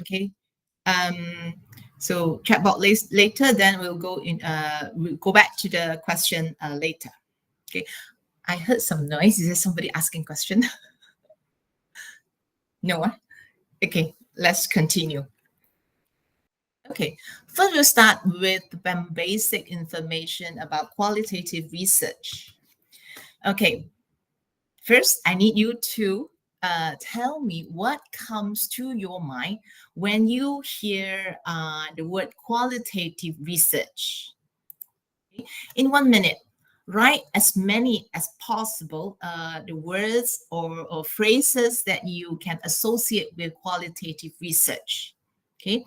Okay. So chatbot later, then we'll go back to the question later. Okay. I heard some noise. Is there somebody asking question? No. Okay. Let's continue. Okay. First, we'll start with some basic information about qualitative research. Okay. First, I need you to tell me what comes to your mind when you hear the word qualitative research. Okay. In 1 minute, write as many as possible the words or phrases that you can associate with qualitative research. Okay,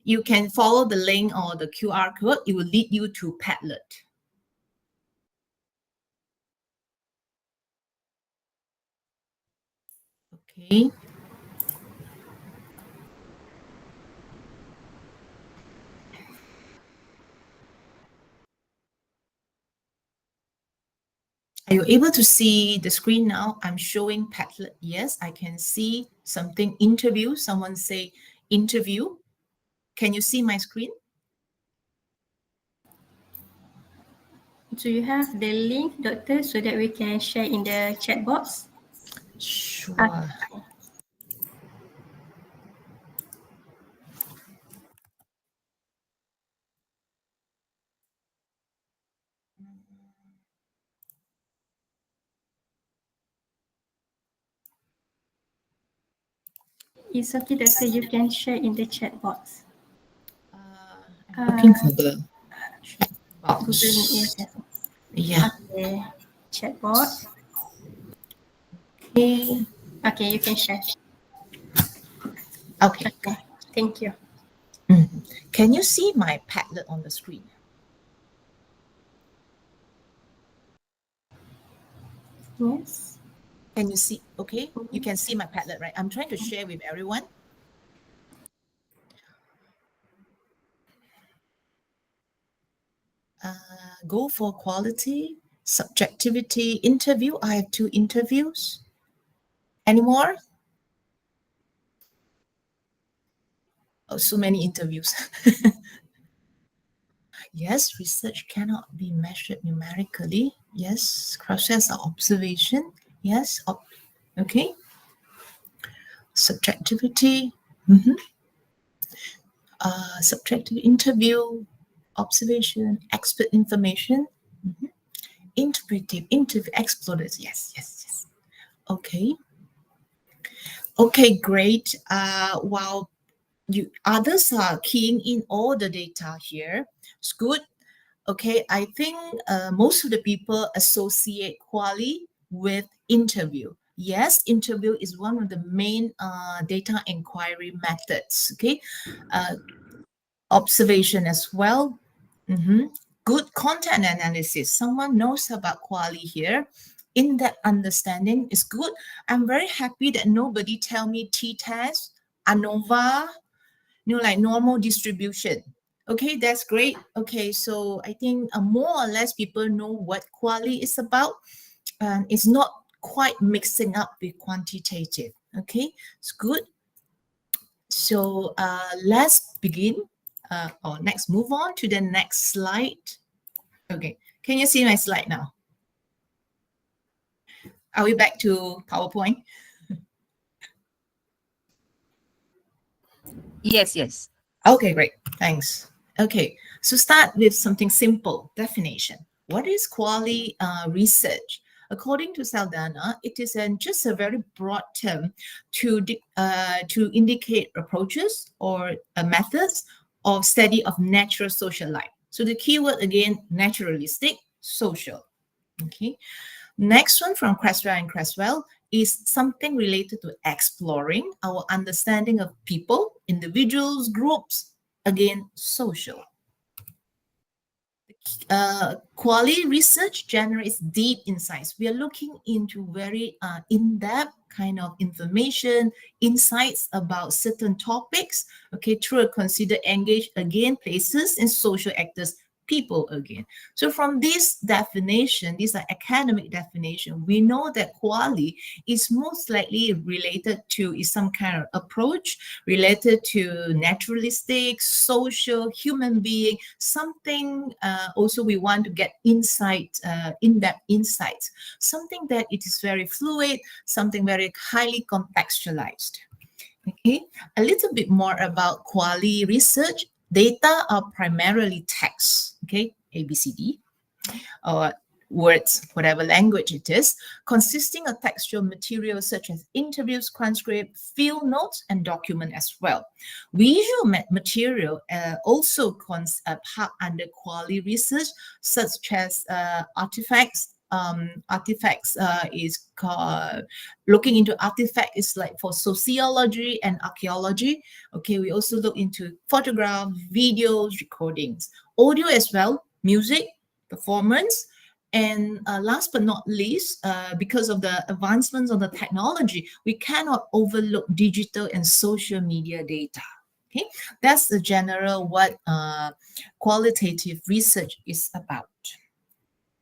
you can follow the link or the QR code. It will lead you to Padlet. Okay. Are you able to see the screen now? I'm showing Padlet. Yes, I can see something interview. Someone say interview. Can you see my screen? Do you have the link, Doctor, so that we can share in the chat box? Sure. It's okay, Doctor. You can share in the chat box. I'm looking for the box. Google Meet, yes. Yeah. Okay. Chat box. Okay. Okay, you can share. Okay. Okay. Thank you. Can you see my Padlet on the screen? Yes. Can you see? Okay, you can see my Padlet, right? I'm trying to share with everyone. Go for quality, subjectivity, interview. I have 2 interviews. Any more? Oh, so many interviews. Yes, research cannot be measured numerically. Yes, process or observation. Yes, okay. Subjectivity. Subjective interview, observation, expert information. Interpretive, explorative. Yes, yes, yes. Okay. Okay, great. While you others are keying in all the data here, it's good. Okay, I think most of the people associate quali with interview. Yes, interview is one of the main data inquiry methods. Okay, observation as well. Good content analysis. Someone knows about quali here. In-depth understanding is good. I'm very happy that nobody tell me t-test, ANOVA, like normal distribution. Okay, that's great. Okay, so I think more or less people know what quali is about. It's not quite mixing up with quantitative. Okay, it's good. So let's begin. Or next, move on to the next slide. Okay, can you see my slide now? Are we back to PowerPoint? Yes, yes. Okay, great. Thanks. Okay, so start with something simple, definition. What is quali research? According to Saldana, it is just a very broad term to indicate approaches or methods of study of natural social life. So the keyword again, naturalistic, social. Okay. Next one from Creswell and Creswell is something related to exploring our understanding of people, individuals, groups, again, social. Quality research generates deep insights. We are looking into very in-depth kind of information, insights about certain topics, okay, through a considered engage, again, places and social actors, people again. So from this definition, these are academic definition, we know that quali is most likely related to is some kind of approach related to naturalistic, social, human being, something also we want to get insight, in-depth insights, something that it is very fluid, something very highly contextualized. Okay, a little bit more about quali research. Data are primarily text, okay, ABCD, or words, whatever language it is, consisting of textual materials such as interviews, transcript, field notes, and document as well. Visual material also part under quality research, such as artifacts. Artifacts is called, looking into artifact is like for sociology and archaeology. Okay, we also look into photograph, videos, recordings, audio as well, music, performance, and last but not least, because of the advancements of the technology, we cannot overlook digital and social media data. Okay, that's the general what qualitative research is about.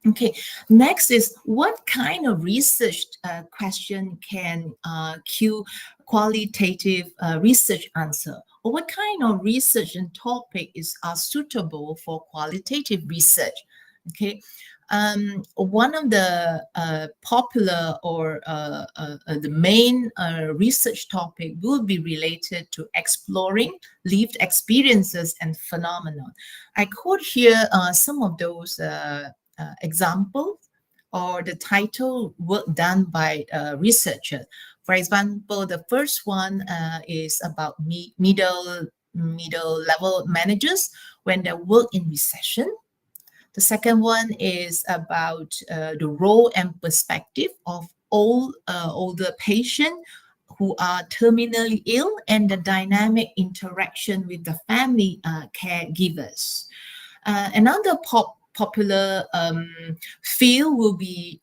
Okay, next is what kind of research question can qualitative research answer, or what kind of research and topic are suitable for qualitative research? Okay, one of the popular or the main research topic will be related to exploring lived experiences and phenomena. I quote here some of those examples or the title work done by researchers. For example, the first one is about middle level managers when they work in recession. The second one is about the role and perspective of older patients who are terminally ill and the dynamic interaction with the family caregivers. Another popular field will be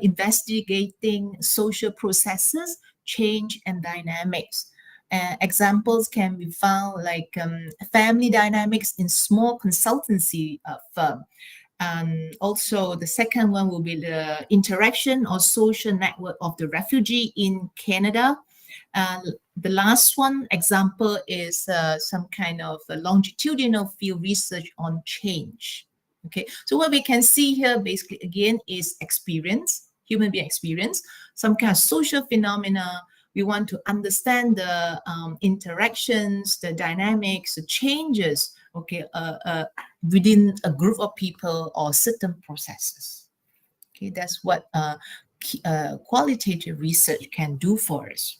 investigating social processes, change, and dynamics. Examples can be found like family dynamics in small consultancy firm. Also, the second one will be the interaction or social network of the refugee in Canada. The last one example is some kind of longitudinal field research on change. Okay, so what we can see here basically again is experience, human being experience, some kind of social phenomena. We want to understand the interactions, the dynamics, the changes, okay, within a group of people or certain processes. Okay, that's what qualitative research can do for us.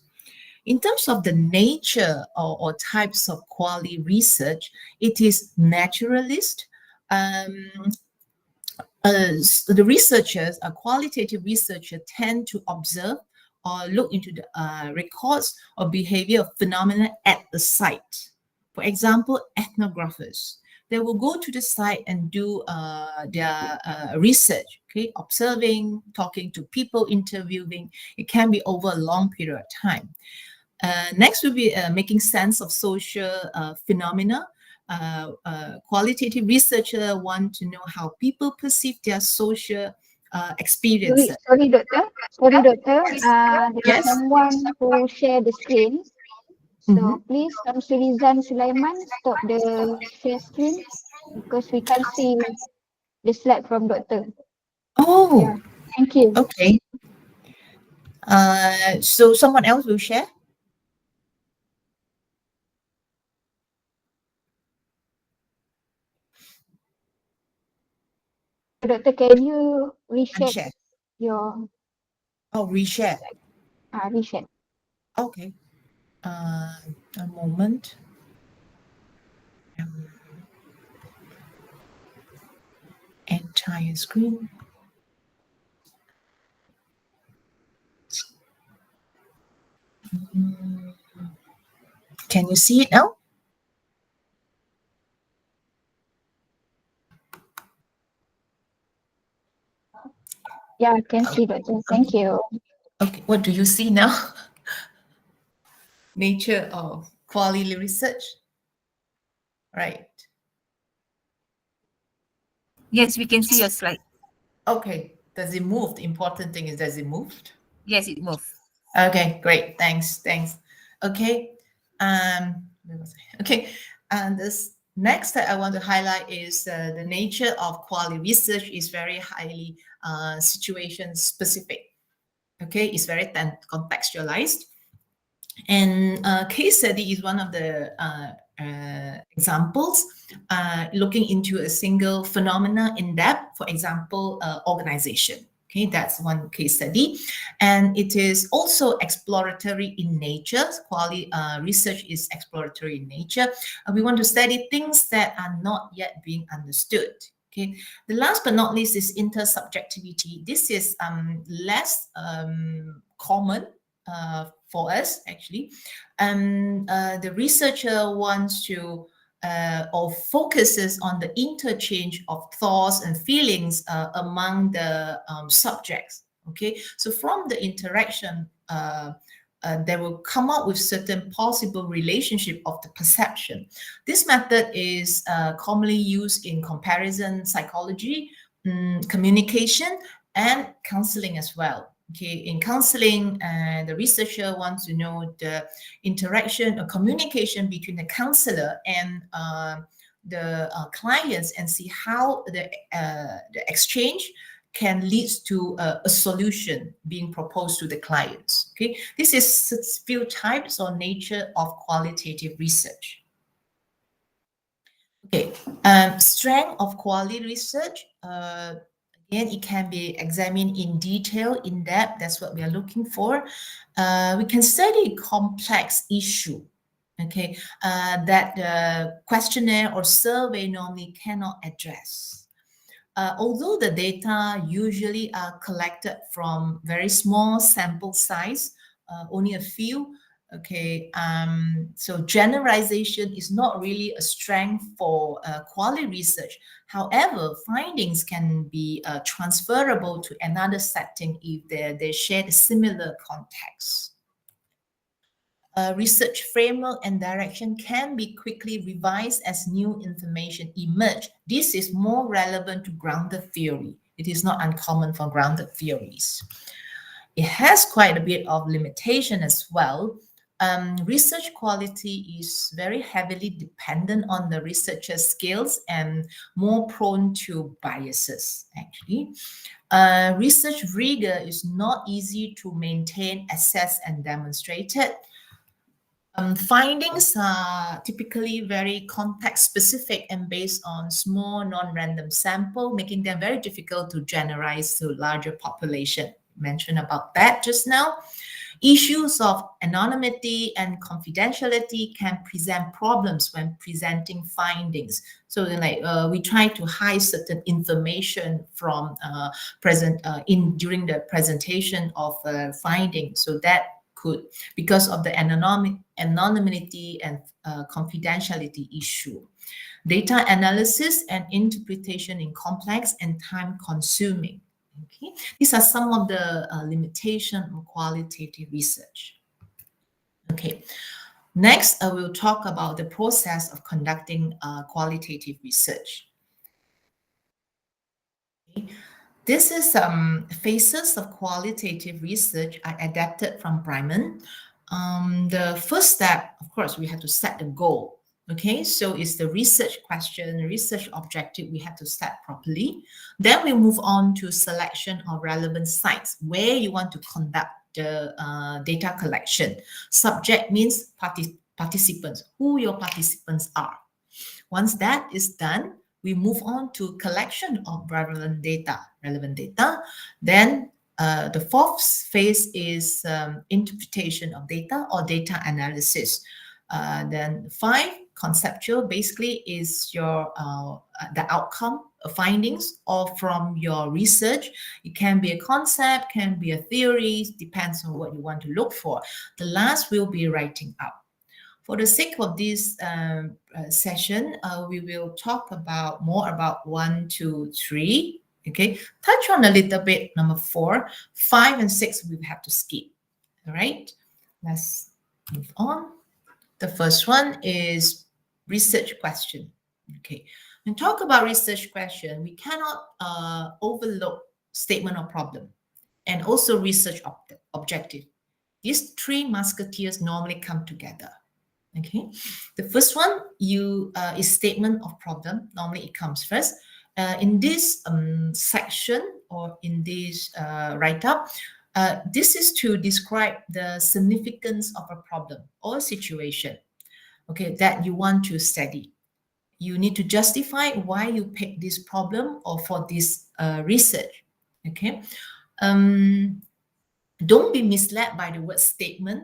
In terms of the nature or types of quality research, it is naturalist. The researchers, qualitative researchers, tend to observe or look into the records or behavior of phenomena at the site. For example, ethnographers, they will go to the site and do their research, okay, observing, talking to people, interviewing. It can be over a long period of time. Next will be making sense of social phenomena. Qualitative researcher want to know how people perceive their social experiences. Sorry, doctor. Sorry, doctor. There's Yes. someone who share the screen. So Mhm. please, Surizan Sulaiman, stop the share screen because we can't see the slide from doctor. Oh, Yeah, thank you. okay. So someone else will share? Doctor, can you reshare Unshare. your Oh, reshare. reshare? Okay. A moment. Um, Entire screen. Mm, Can you see it now? Yeah, I can see, doctor. Thank you. Okay. What do you see now? Nature of quality research. Right. Yes, we can see your slide. Okay. Does it move? The important thing is, does it move? Yes, it moved. Okay, great. Thanks. Okay. Where was I? Okay. And this next that I want to highlight is the nature of quality research is very highly situation specific. Okay, it's very contextualized. And case study is one of the examples looking into a single phenomena in depth, for example, organization. Okay, that's one case study. And it is also exploratory in nature. Quality research is exploratory in nature. We want to study things that are not yet being understood. Okay. The last but not least is intersubjectivity. This is less common for us actually. And the researcher wants to or focuses on the interchange of thoughts and feelings among the subjects. Okay, so from the interaction, they will come up with certain possible relationship of the perception. This method is commonly used in comparison psychology, communication, and counseling as well. Okay, in counseling, the researcher wants to know the interaction or communication between the counselor and the clients and see how the exchange can lead to a solution being proposed to the clients. Okay, this is few types or nature of qualitative research. Okay, strength of quality research. Again, it can be examined in detail, in depth. That's what we are looking for. We can study complex issue, okay, that the questionnaire or survey normally cannot address. Although the data usually are collected from very small sample size, only a few, okay, so generalization is not really a strength for quality research. However, findings can be transferable to another setting if they share a similar context. Research framework and direction can be quickly revised as new information emerge. This is more relevant to grounded theory. It is not uncommon for grounded theories. It has quite a bit of limitation as well. Research quality is very heavily dependent on the researcher's skills and more prone to biases, actually. Research rigor is not easy to maintain, assess, and demonstrate it. Findings are typically very context specific and based on small non-random sample, making them very difficult to generalize to larger population. Mentioned about that just now. Issues of anonymity and confidentiality can present problems when presenting findings. So we try to hide certain information from during the presentation of findings. So that could, because of the anonymity and confidentiality issue. Data analysis and interpretation in complex and time-consuming. Okay, these are some of the limitations of qualitative research. Okay, next I will talk about the process of conducting qualitative research. Okay. This is some phases of qualitative research I adapted from Bryman. The first step, of course, we have to set the goal. Okay, so it's the research question, the research objective we have to set properly. Then we move on to selection of relevant sites where you want to conduct the data collection. Subject means participants, who your participants are. Once that is done, we move on to collection of relevant data. Then the fourth phase is interpretation of data or data analysis. Then 5, conceptual, basically is your the outcome of findings or from your research. It can be a concept, can be a theory, depends on what you want to look for. The last will be writing up. For the sake of this session, we will talk more about 1, 2, 3. Okay, touch on a little bit number 4, 5, and 6 we have to skip. All right, let's move on. The first one is research question. Okay, When talk about research question, we cannot overlook statement of problem and also research objective. These three musketeers normally come together. Okay, the first one is statement of problem. Normally it comes first. In this section or in this write-up, this is to describe the significance of a problem or situation, okay, that you want to study. You need to justify why you pick this problem or for this research, okay? Don't be misled by the word statement.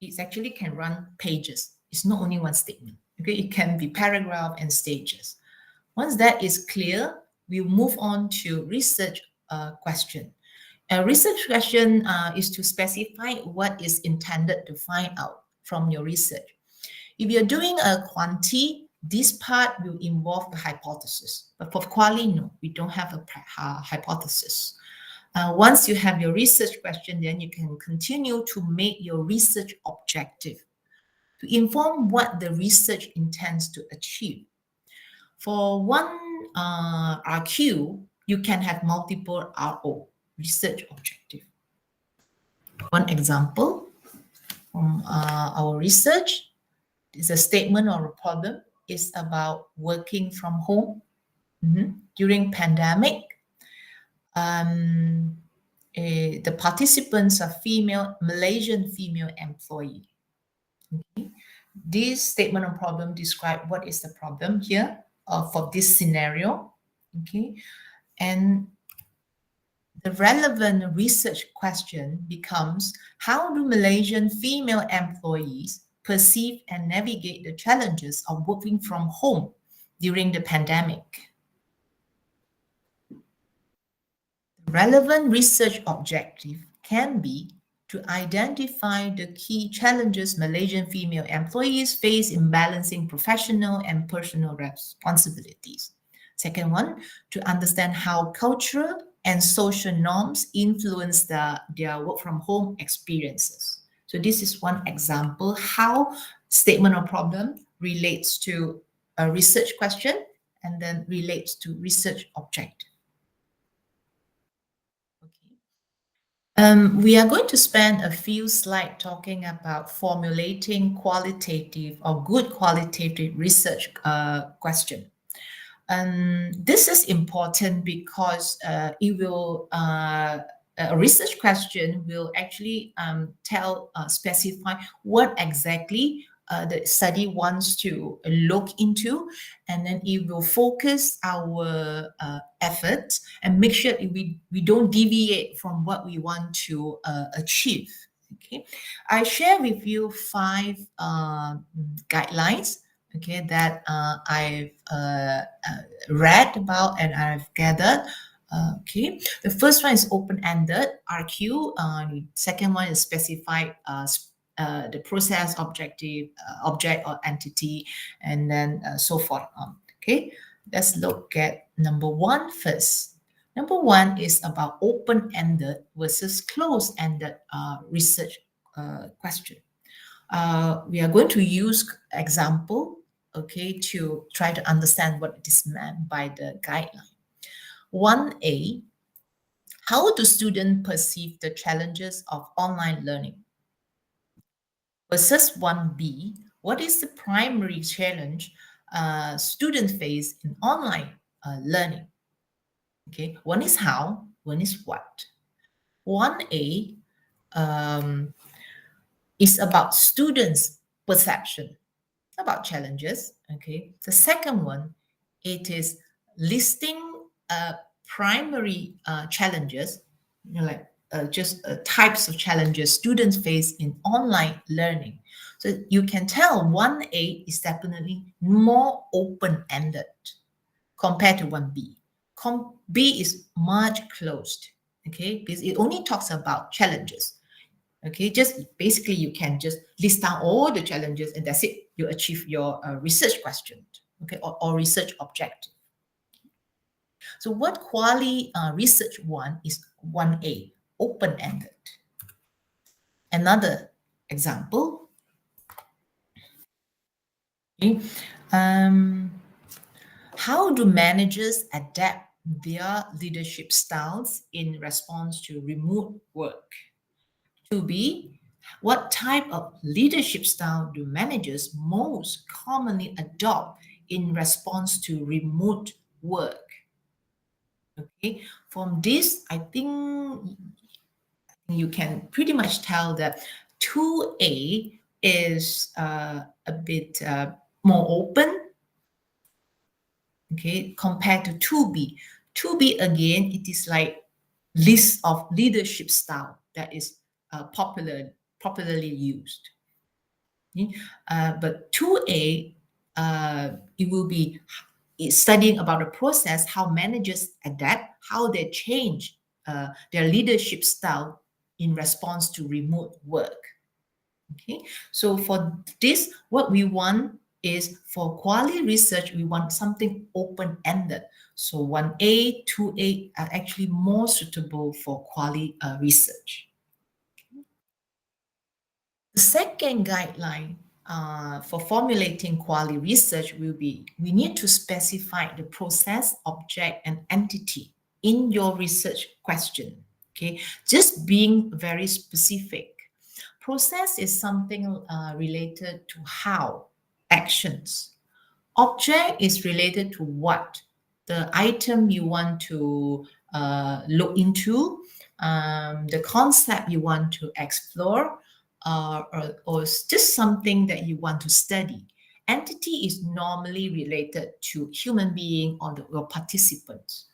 It actually can run pages. It's not only one statement, okay? It can be paragraph and stages. Once that is clear, we'll move on to research question. A research question is to specify what is intended to find out from your research. If you're doing a quanti, this part will involve the hypothesis. But for quali, no, we don't have a hypothesis. Once you have your research question, then you can continue to make your research objective to inform what the research intends to achieve. For one RQ, you can have multiple RO, research objective. One example from our research is a statement or a problem is about working from home during pandemic. The participants are Malaysian female employee. Okay. This statement of problem describe what is the problem here for this scenario. Okay, and the relevant research question becomes, how do Malaysian female employees perceive and navigate the challenges of working from home during the pandemic? The relevant research objective can be to identify the key challenges Malaysian female employees face in balancing professional and personal responsibilities. Second one, to understand how cultural and social norms influence their work from home experiences. So this is one example how statement of problem relates to a research question and then relates to research objective. We are going to spend a few slides talking about formulating qualitative or good qualitative research question. This is important because it will a research question will actually specify what exactly the study wants to look into, and then it will focus our effort and make sure we don't deviate from what we want to achieve. Okay, I share with you 5 guidelines, okay, that I've read about and I've gathered. Okay, the first one is open-ended RQ. Second one is specified the process, objective, object or entity, and then so forth. Okay, let's look at number 1 first. Number 1 is about open-ended versus closed-ended research question. We are going to use example, okay, to try to understand what is meant by the guideline. 1A, how do students perceive the challenges of online learning? Versus 1B, what is the primary challenge students face in online learning? Okay, one is how, one is what. 1A is about students' perception about challenges. Okay, the second one, it is listing primary challenges, like just types of challenges students face in online learning. So you can tell 1A is definitely more open-ended compared to 1B. B is much closed, okay, because it only talks about challenges. Okay, just basically you can just list down all the challenges and that's it. You achieve your research question, okay, or research objective. So what quali research one is 1A, open-ended. Another example. Okay. how do managers adapt their leadership styles in response to remote work? 2B, what type of leadership style do managers most commonly adopt in response to remote work? Okay, from this, I think you can pretty much tell that 2A is a bit more open, okay, compared to 2B. 2B, again, it is like list of leadership style that is popularly used. Okay? But 2A, it will be studying about the process, how managers adapt, how they change their leadership style in response to remote work. Okay, so for this, what we want is for quality research, we want something open-ended. So 1A, 2A are actually more suitable for quality research. The second guideline for formulating quality research will be, we need to specify the process, object, and entity in your research question. Okay, just being very specific. Process is something related to how, actions. Object is related to what, the item you want to look into, the concept you want to explore, or just something that you want to study. Entity is normally related to human being or the participants.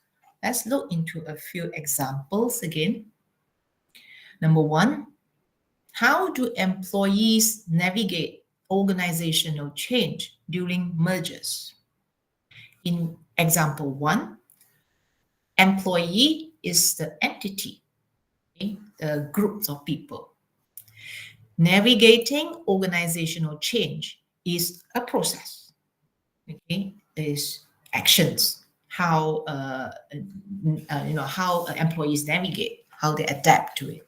Let's look into a few examples again. Number one, how do employees navigate organizational change during mergers? In example one, employee is the entity, okay, the groups of people. Navigating organizational change is a process, okay, is actions, how how employees navigate, how they adapt to it.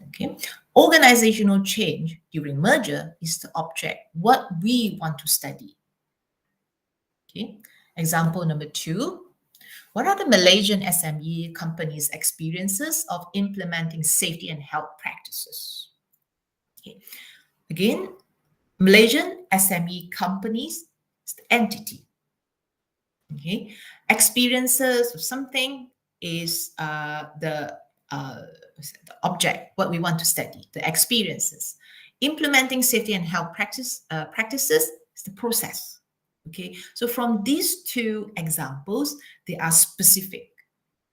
Okay, organizational change during merger is the object, what we want to study. Okay, example number two, what are the Malaysian SME companies' experiences of implementing safety and health practices? Okay, again, Malaysian SME companies is the entity. Okay, experiences of something is the object, what we want to study, the experiences. Implementing safety and health practices is the process. Okay, so from these two examples, they are specific.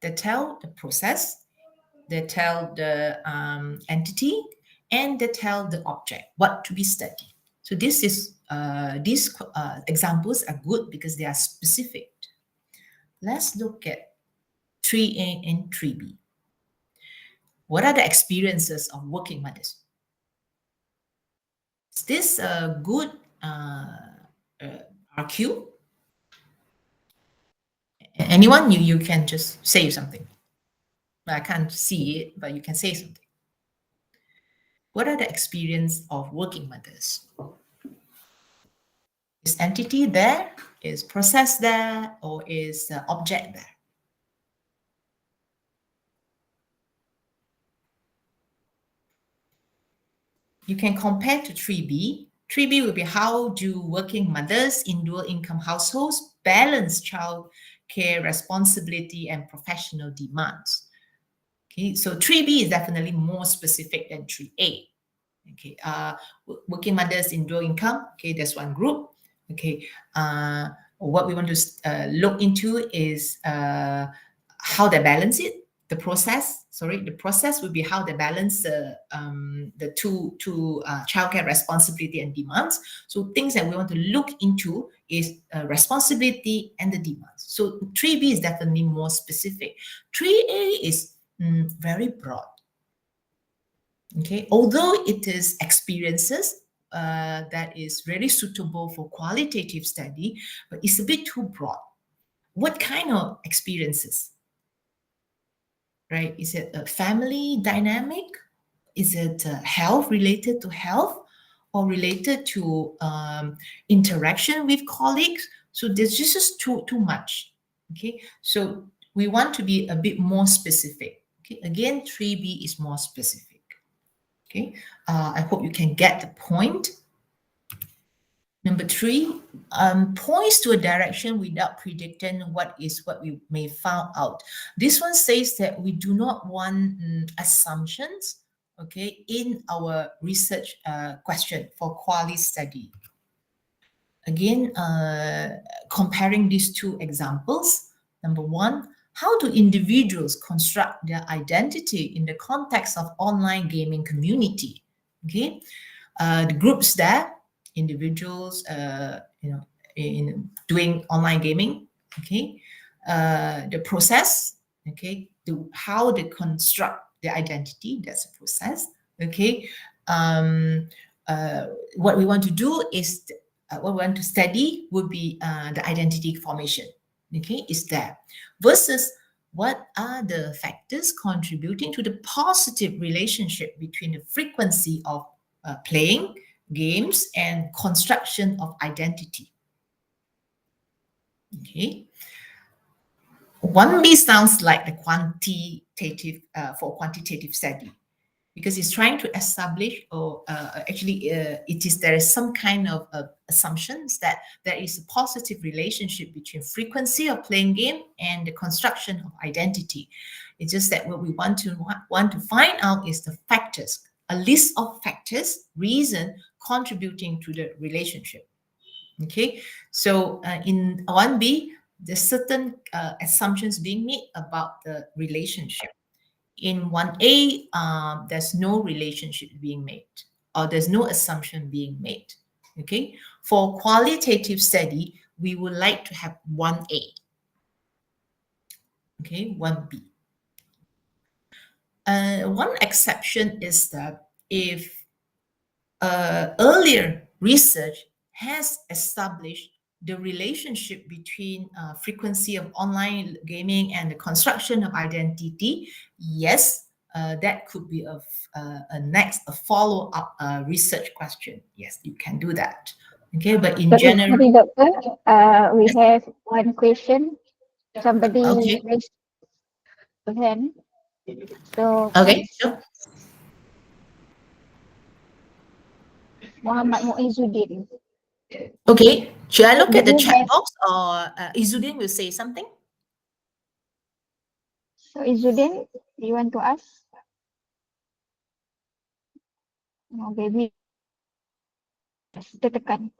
They tell the process, they tell the entity, and they tell the object, what to be studied. So this is these examples are good because they are specific. Let's look at 3A and 3B. What are the experiences of working mothers? Is this a good RQ? Anyone? You can just say something. I can't see it, but you can say something. What are the experience of working mothers? Is entity there? Is process there? Or is object there? You can compare to 3B. 3B will be, how do working mothers in dual income households balance child care responsibility and professional demands? Okay, so 3B is definitely more specific than 3A. Okay, working mothers in dual income, okay, that's one group. Okay, what we want to look into is how they balance it. The process will be how they balance the two childcare responsibility and demands. So things that we want to look into is responsibility and the demands. So 3B is definitely more specific. 3A is very broad. Okay, although it is experiences that is very suitable for qualitative study, but it's a bit too broad. What kind of experiences? Right? Is it a family dynamic? Is it health, related to health, or related to interaction with colleagues? So this just too much. Okay, so we want to be a bit more specific. Okay, again, 3B is more specific. Okay, I hope you can get the point. Number 3, points to a direction without predicting what we may find out. This one says that we do not want assumptions, okay, in our research question for quality study. Again, comparing these two examples. Number 1, how do individuals construct their identity in the context of online gaming community? Okay, the groups there, individuals, in doing online gaming. Okay, the process. Okay, how they construct their identity. That's a process. Okay, what we want to do is what we want to study would be the identity formation. Okay, is there versus what are the factors contributing to the positive relationship between the frequency of playing games and construction of identity. Okay. 1B sounds like the quantitative for quantitative study, because it's trying to establish, or there is some kind of assumptions that there is a positive relationship between frequency of playing game and the construction of identity. It's just that what we want to find out is the factors, a list of factors, reason contributing to the relationship. Okay, so in 1B, there's certain assumptions being made about the relationship. In 1A, there's no relationship being made, or there's no assumption being made. Okay, for qualitative study, we would like to have 1A. Okay, 1B. One exception is that if earlier research has established the relationship between frequency of online gaming and the construction of identity, yes, that could be a follow-up research question. Yes, you can do that. Okay, but in general, sorry, doctor. We have one question. Somebody okay, raised their hand. So okay, sure. Muhammad Muizuddin. Okay, should I look Do at the you chat have, box, or Izudin will say something? so Izzuddin, do you want to ask? No, baby. Kita tekan.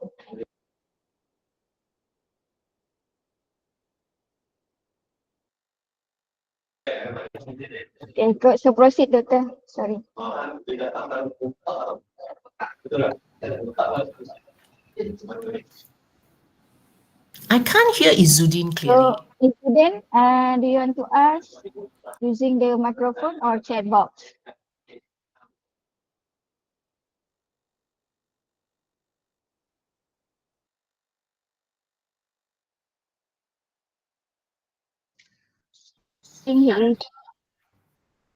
Okay, so proceed, doctor. Sorry. I can't hear Izudin clearly. So, Izzuddin, do you want to ask using the microphone or chat box? I think he is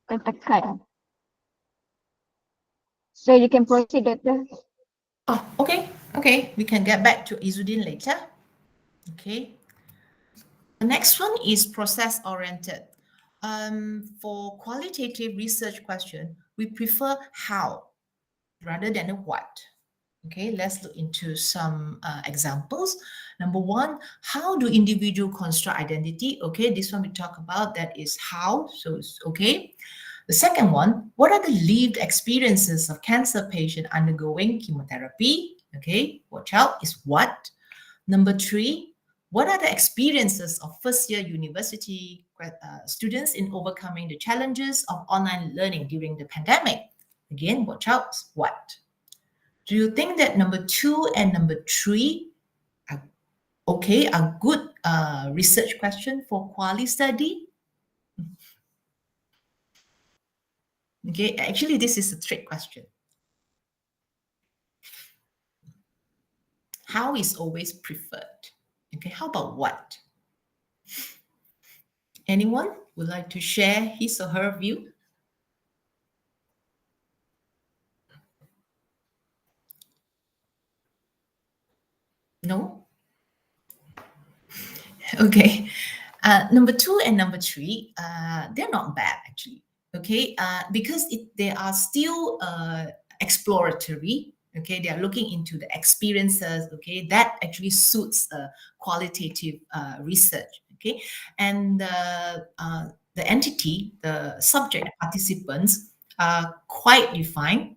tekan. So you can proceed, doctor. Oh, okay, okay. We can get back to Izudin later. Okay. The next one is process-oriented. For qualitative research question, we prefer how rather than a what. Okay, let's look into some examples. Number 1, how do individual construct identity? Okay, this one we talk about, that is how, so it's okay. The second one, what are the lived experiences of cancer patient undergoing chemotherapy? Okay, watch out, is what. Number 3, what are the experiences of first-year university students in overcoming the challenges of online learning during the pandemic? Again, watch out, what. Do you think that number 2 and number 3 are good research question for quality study? Okay, actually, this is a trick question. How is always preferred? Okay, how about what? Anyone would like to share his or her view? No? Okay. Number two and number three, they're not bad actually. Okay, because they are still exploratory. Okay, they are looking into the experiences. Okay, that actually suits qualitative research. Okay, and the entity, the subject participants are quite defined.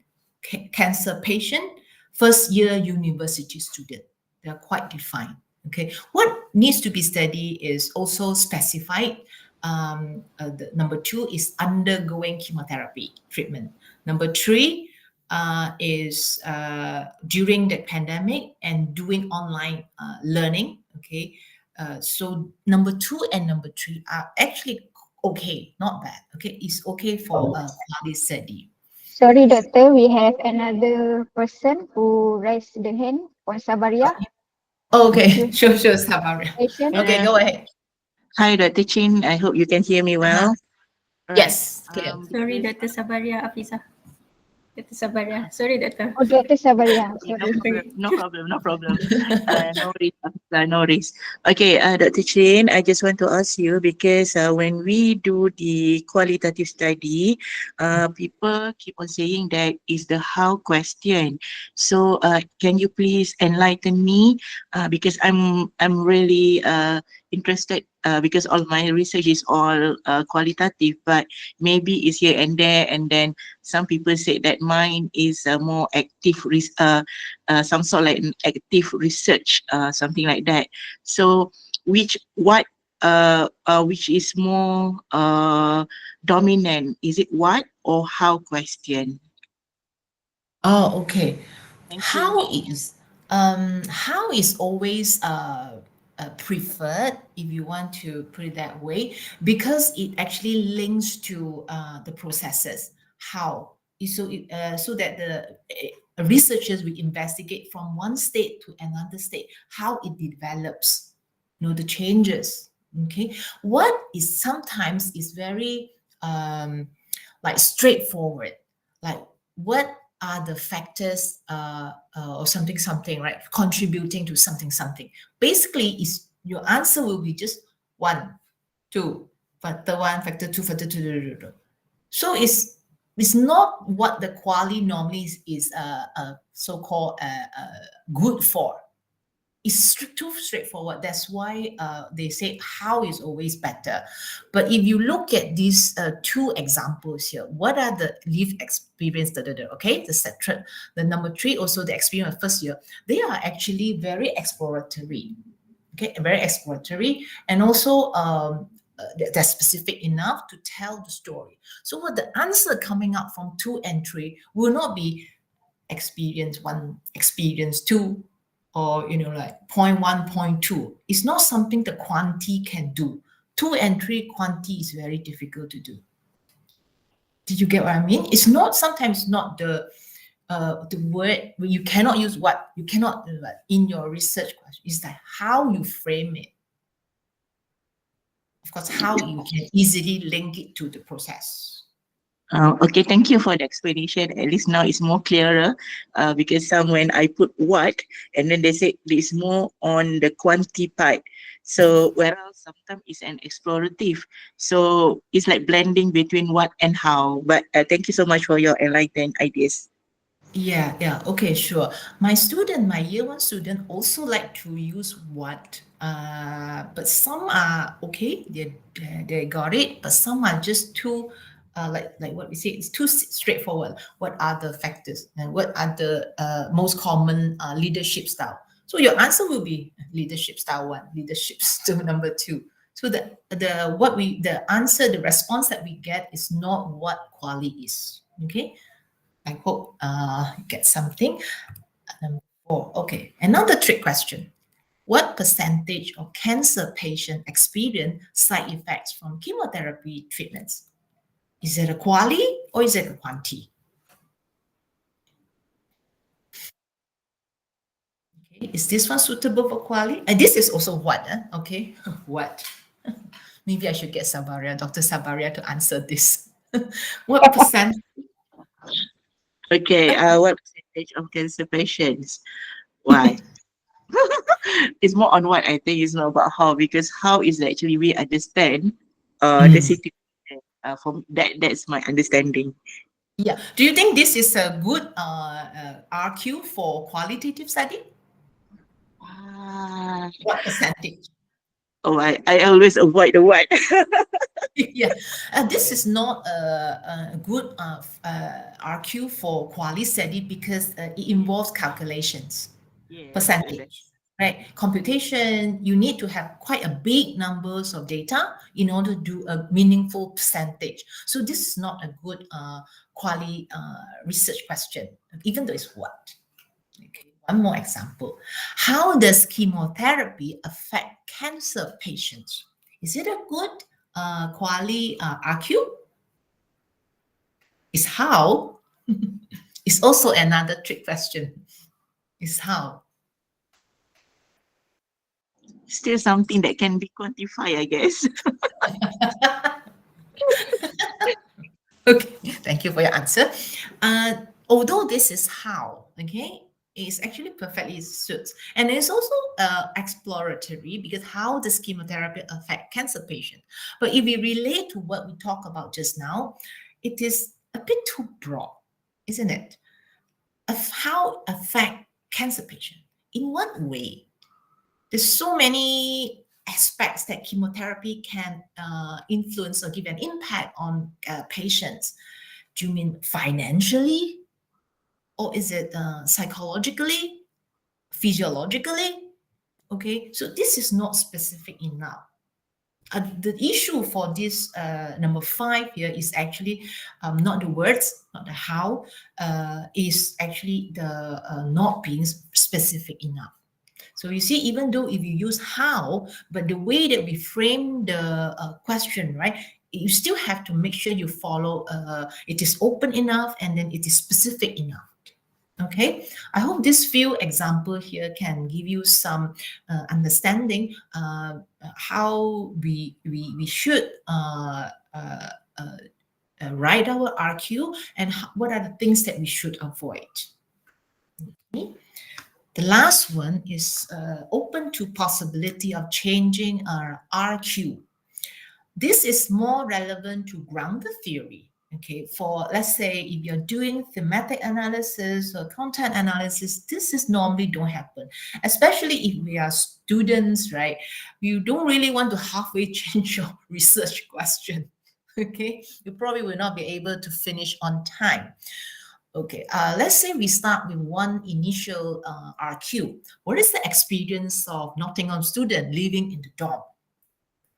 Cancer patient, first year university student. They are quite defined. Okay, what needs to be studied is also specified. The number two is undergoing chemotherapy treatment. Number three is during the pandemic and doing online learning. Okay, so number two and number three are actually okay, not bad. Okay, it's okay for quality study. Sorry, doctor, we have another person who raised the hand on Sabaria. Okay, sure, Sabaria. Patient. Okay, go ahead. Hi, Dr. Chin. I hope you can hear me well. Yes, clear. Sorry, Dr. Sabaria Afizah. Dr. Sabaria. Sorry, Doctor. Oh, Dr. Sabaria. Okay, Sorry. no problem. No worries, no worries. Okay, Dr. Chin, I just want to ask you because when we do the qualitative study, people keep on saying that is the how question. So, can you please enlighten me? Because I'm really interested because all my research is all qualitative, but maybe it's here and there, and then some people say that mine is more active, some sort like an active research, something like that. So, which is more dominant? Is it what or how question? Oh, okay. Thank How is always preferred if you want to put it that way, because it actually links to the processes. How so that the researchers will investigate from one state to another state, how it develops, the changes. Okay, what is sometimes is very like straightforward, like what are the factors or something, right, contributing to something. Basically, is your answer will be just one, two, factor one, factor two, factor two. So it's not what the quality normally is so-called good for. It's too straightforward. That's why they say how is always better. But if you look at these two examples here, what are the lived experience? Okay, the number three, also the experience of first year, they are actually very exploratory. Okay, very exploratory, and also they're specific enough to tell the story. So what the answer coming up from two and three will not be experience one, experience two, or like point one, point two. It's not something the quanti can do. Two and three quanti is very difficult to do. Did you get what I mean? It's not sometimes not the word you cannot use, what you cannot in your research question. It's like how you frame it. Of course, how you can easily link it to the process. Okay, thank you for the explanation. At least now it's more clearer because some when I put what and then they say it's more on the quanti part. So whereas sometimes it's an explorative. So it's like blending between what and how. But thank you so much for your enlightened ideas. Yeah, okay, sure. My year one student also like to use what, but some are okay, they got it, but some are just too, like what we say, it's too straightforward. What are the factors and what are the most common leadership style? So your answer will be leadership style one, leadership style number two. So the answer, the response that we get is not what quality is. Okay. I hope you get something. Number four. Okay, another trick question. What percentage of cancer patients experience side effects from chemotherapy treatments? Is it a quality or is it a quantity? Okay, is this one suitable for quality? And this is also what? Okay, what? Maybe I should get Dr. Sabaria to answer this. What percent? Okay, what percentage of cancer patients? Why? It's more on what I think, it's not about how, because how is actually we understand the Mm. situation. From that's my understanding. Yeah. Do you think this is a good RQ for qualitative study? Ah, What percentage? oh, I always avoid the what. Yeah, this is not a good RQ for quali study because it involves calculations, Yes, percentage, right? Computation, you need to have quite a big numbers of data in order to do a meaningful percentage. So this is not a good quali research question, even though it's what. Okay, one more example. How does chemotherapy affect cancer patients? Is it a good quali RQ? Is how? Is also another trick question. Is how? still something that can be quantified, I guess. Okay, thank you for your answer. Although this is how, okay, it's actually perfectly suits. And it's also exploratory because how does chemotherapy affect cancer patient? But if we relate to what we talked about just now, it is a bit too broad, isn't it? Of how affect cancer patient? In what way? There's so many aspects that chemotherapy can influence or give an impact on patients. Do you mean financially? Or is it psychologically, physiologically? Okay, so this is not specific enough. The issue for this number 5 here is actually not the words, not the how, is actually the not being specific enough. So you see, even though if you use how, but the way that we frame the question, right, you still have to make sure you follow, it is open enough and then it is specific enough. Okay, I hope this few example here can give you some understanding how we should write our RQ and what are the things that we should avoid. Okay. The last one is open to possibility of changing our RQ. This is more relevant to grounded theory. Okay, for let's say if you're doing thematic analysis or content analysis, this is normally don't happen, especially if we are students, right? You don't really want to halfway change your research question. Okay, you probably will not be able to finish on time. Okay, let's say we start with one initial RQ. What is the experience of Nottingham student living in the dorm?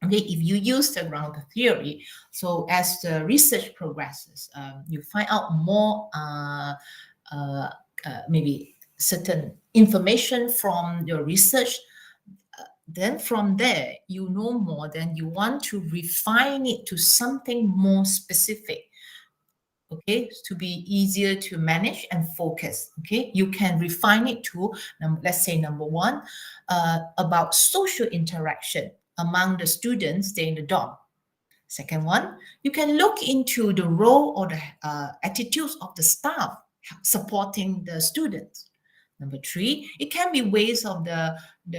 Okay, if you use the grounded theory, so as the research progresses, you find out more, maybe certain information from your research. Then from there, you know more, then you want to refine it to something more specific. Okay, to be easier to manage and focus. Okay, you can refine it to, let's say, number 1, about social interaction among the students staying in the dorm. Second one, you can look into the role or the attitudes of the staff supporting the students. Number 3, it can be ways of the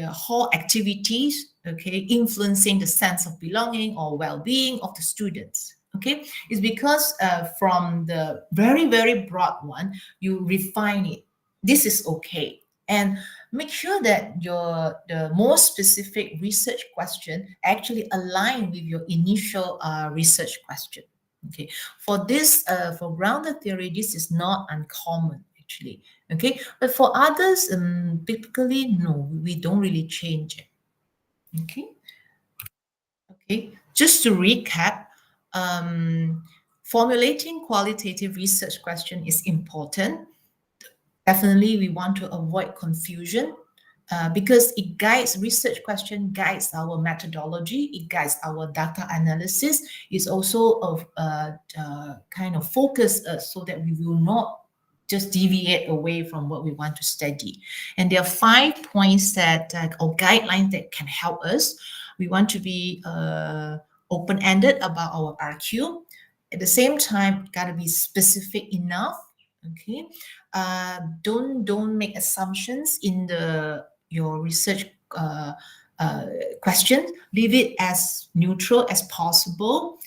hall activities, okay, influencing the sense of belonging or well-being of the students. Okay, it's because from the very, very broad one, you refine it. This is okay. And make sure that the more specific research question actually align with your initial research question. Okay, for this, for grounded theory, this is not uncommon actually. Okay, but for others, typically, no, we don't really change it. Okay. Okay, just to recap, formulating qualitative research question is important. Definitely, we want to avoid confusion because it guides research question, guides our methodology, it guides our data analysis. It's also of kind of focus us so that we will not just deviate away from what we want to study. And there are 5 points that or guidelines that can help us. We want to be open-ended about our RQ. At the same time, gotta be specific enough. Okay, don't make assumptions in the your research question, leave it as neutral as possible.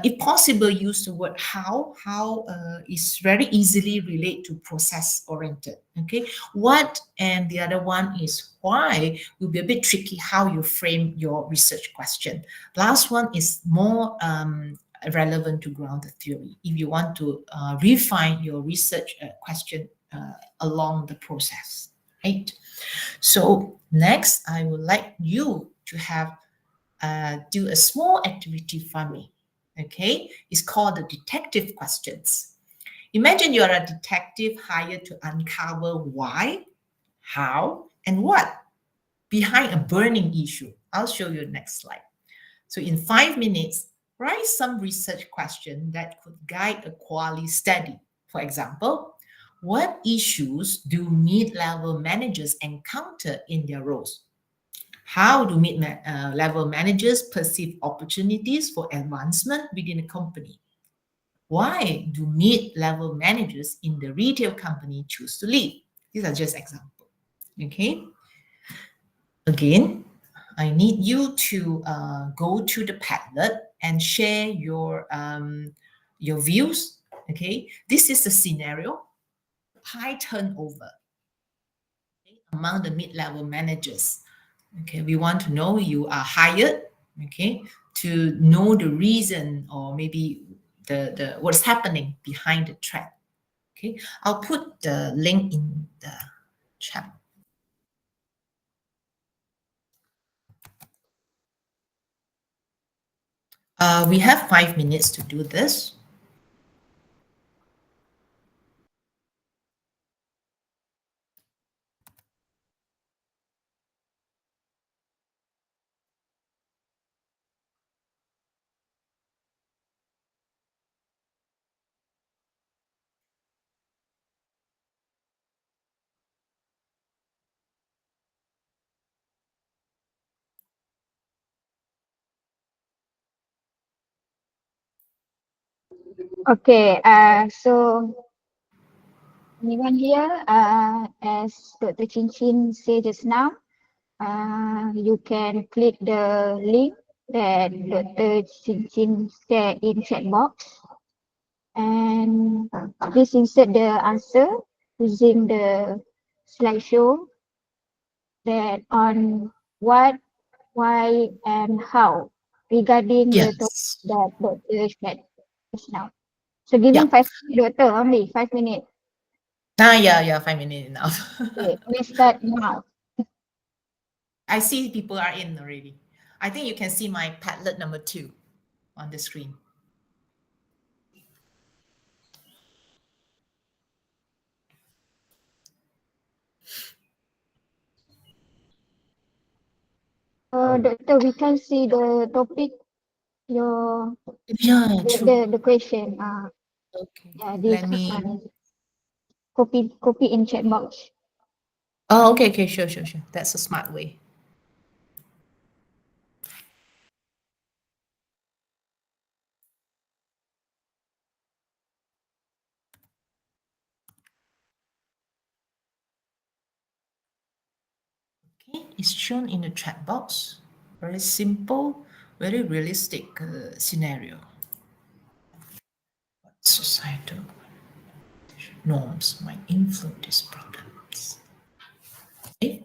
If possible, use the word how. How is very easily relate to process oriented. Okay. What and the other one is why will be a bit tricky how you frame your research question. Last one is more relevant to grounded theory. If you want to refine your research question along the process, right? So next, I would like you to have do a small activity for me. Okay, it's called the detective questions. Imagine you're a detective hired to uncover why, how, and what behind a burning issue. I'll show you next slide. So in 5 minutes, write some research question that could guide a quality study. For example, what issues do mid-level managers encounter in their roles? How do mid-level managers perceive opportunities for advancement within a company? Why do mid-level managers in the retail company choose to leave? These are just examples. Okay. Again, I need you to go to the Padlet and share your views. Okay. This is the scenario. High turnover among the mid-level managers. Okay, we want to know you are hired, okay, to know the reason or maybe the what's happening behind the threat. Okay, I'll put the link in the chat. We have 5 minutes to do this. Okay, so anyone here, as Dr. Chin Chin said just now, you can click the link that Dr. Chin Chin shared in chat box, and please insert the answer using the slideshow that on what, why, and how regarding the topic Yes. that Dr. shared just now. So giving Yeah. 5 minutes, Doctor, only 5 minutes. Yeah, 5 minutes enough. Okay, we start now. I see people are in already. I think you can see my Padlet number 2 on the screen. Doctor, we can see the topic, your Yeah, true. the question. Okay. Yeah, this Let me. copy in chat box. Oh, okay, sure. That's a smart way. Okay, it's shown in the chat box. Very simple, very realistic scenario. What societal norms might influence these problems? Okay.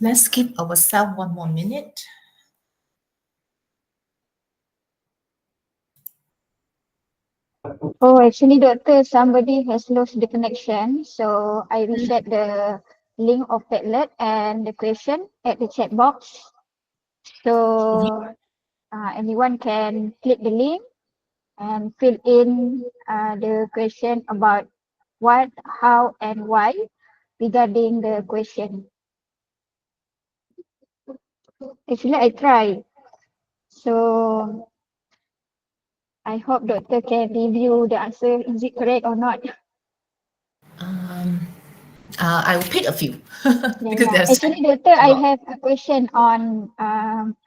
Let's give ourselves one more minute. Oh, actually, doctor, somebody has lost the connection. So I reset the link of Padlet and the question at the chat box. So anyone can click the link and fill in the question about what, how, and why regarding the question. Actually, I tried. So I hope doctor can review the answer. Is it correct or not? I will pick a few Yeah, because yeah. there's Actually, doctor, a I lot. have a question on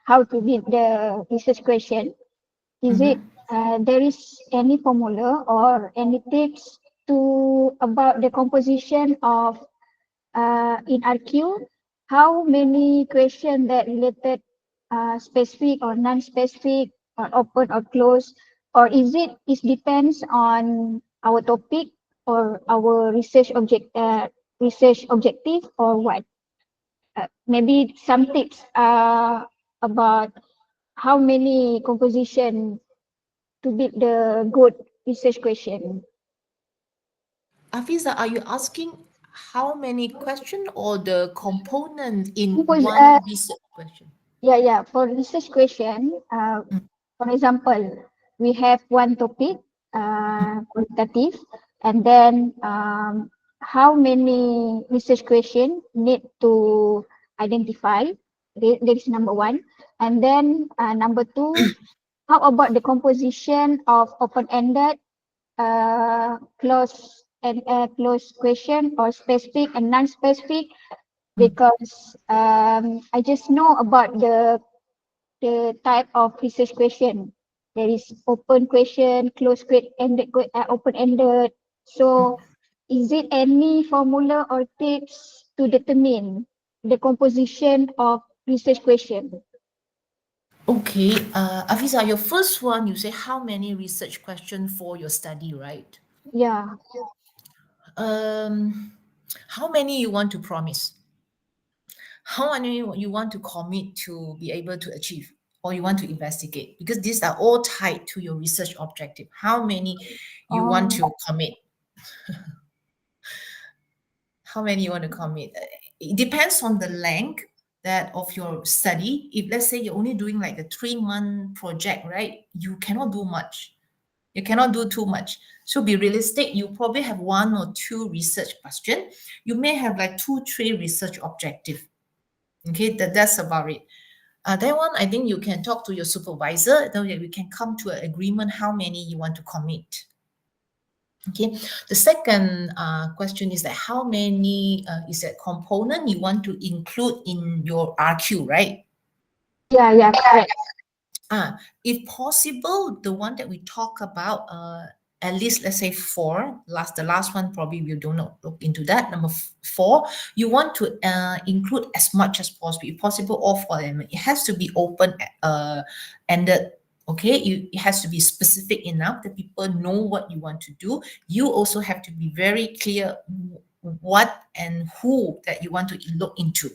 how to read the research question. Is it there is any formula or any tips to about the composition of in RQ? How many questions that related specific or non-specific or open or closed, or is it depends on our topic or our research objective or what? Maybe some tips about how many composition to build the good research question. Afiza, are you asking how many question or the component in Because one research question? yeah, for research question, for example, we have one topic, qualitative, and then how many research question need to identify? There is number one, and then number two, how about the composition of open-ended, closed question, or specific and non-specific? Because I just know about the type of research question. There is open question, closed ended, open-ended. So is it any formula or tips to determine the composition of research question? Okay, Afiza, your first one, you say how many research question for your study, right? Yeah. How many you want to promise? How many you want to commit to be able to achieve or you want to investigate? Because these are all tied to your research objective. How many you want to commit? How many you want to commit? It depends on the length that of your study. If let's say you're only doing like a 3-month project, right? You cannot do much. You cannot do too much. So be realistic. You probably have 1 or 2 research question. You may have like 2, 3 research objective. Okay, that's about it. That one, I think you can talk to your supervisor. Then we can come to an agreement how many you want to commit. Okay, the second question is that how many is that component you want to include in your RQ, right? Yeah, correct. If possible, the one that we talk about, at least let's say 4. The last one probably we do not look into that. Number 4, you want to include as much as possible. If possible, all 4 elements. It has to be open ended. Okay, it has to be specific enough that people know what you want to do. You also have to be very clear what and who that you want to look into.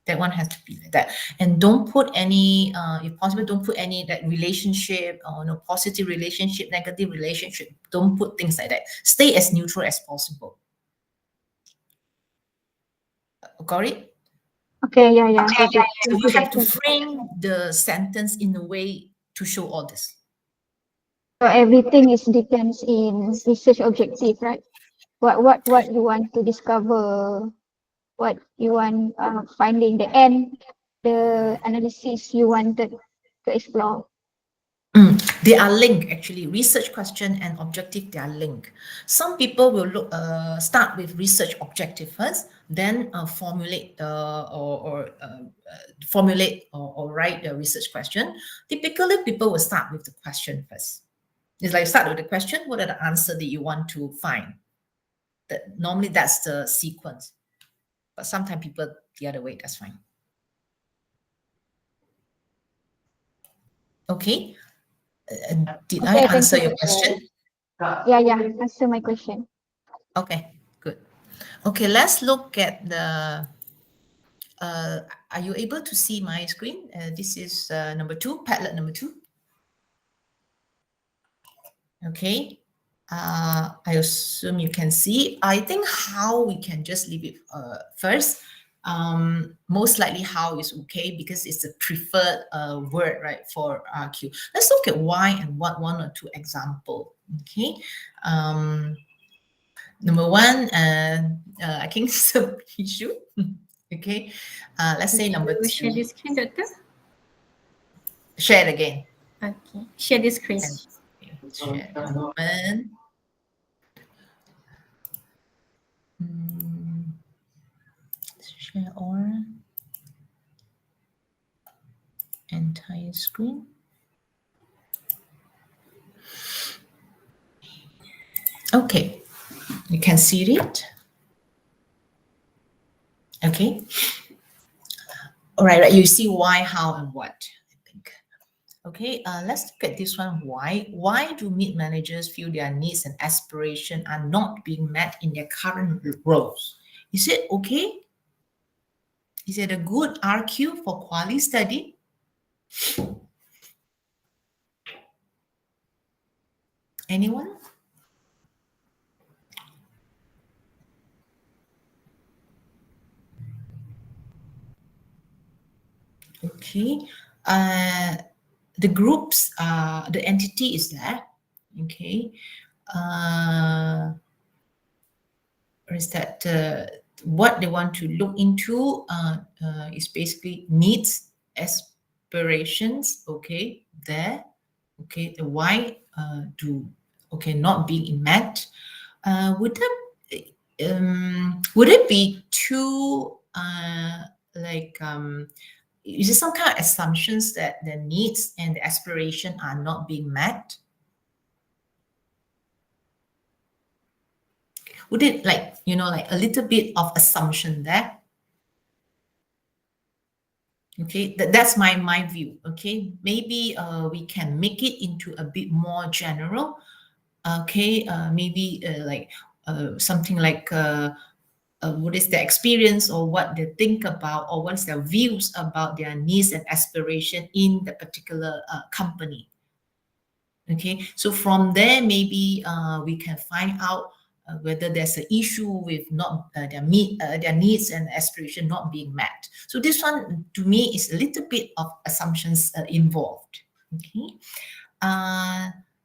That one has to be like that. And don't put any, if possible, don't put any that relationship or no positive relationship, negative relationship. Don't put things like that. Stay as neutral as possible. Got it? Okay, yeah. Got it. So you have to frame the sentence in a way to show all this. So everything is depends in research objective, right? What you want to discover, what you want finding the end, the analysis you wanted to explore. They are linked actually. Research question and objective, they are linked. Some people will look start with research objective first, then formulate or write the research question. Typically, people will start with the question first. It's like start with the question. What are the answer that you want to find? Normally that's the sequence, but sometimes people the other way. That's fine. Okay. Did I Okay, answer thank you. your question? Yeah, answer my question. Okay, good. Okay, let's look at the are you able to see my screen? This is number 2, Padlet number 2. Okay. I assume you can see. I think how we can just leave it first. Most likely how is okay because it's a preferred word, right, for RQ. Let's look at why and what 1 or 2 example. Okay. Number 1, I think some issue. Okay. Let's say number 2. Share the screen, Doctor. Share it again. Okay. Share the screen. Share a moment. Share all. Entire screen. Okay, you can see it. Okay. All right, you see why, how, and what, I think. Okay, let's look at this one. Why? Why do mid managers feel their needs and aspirations are not being met in their current roles? Is it okay? Is it a good RQ for quality study? Anyone? Okay. The groups, the entity is there. Okay. Is that what they want to look into is basically needs, aspirations. Okay, there. Okay, the why not being met. Would it be too is there some kind of assumptions that the needs and the aspiration are not being met? Would it like a little bit of assumption there? Okay, that's my view. Okay, maybe we can make it into a bit more general. Okay, maybe something like what is their experience or what they think about or what's their views about their needs and aspiration in the particular company. Okay, so from there maybe we can find out whether there's an issue with not their needs and aspiration not being met. So this one to me is a little bit of assumptions involved. Okay.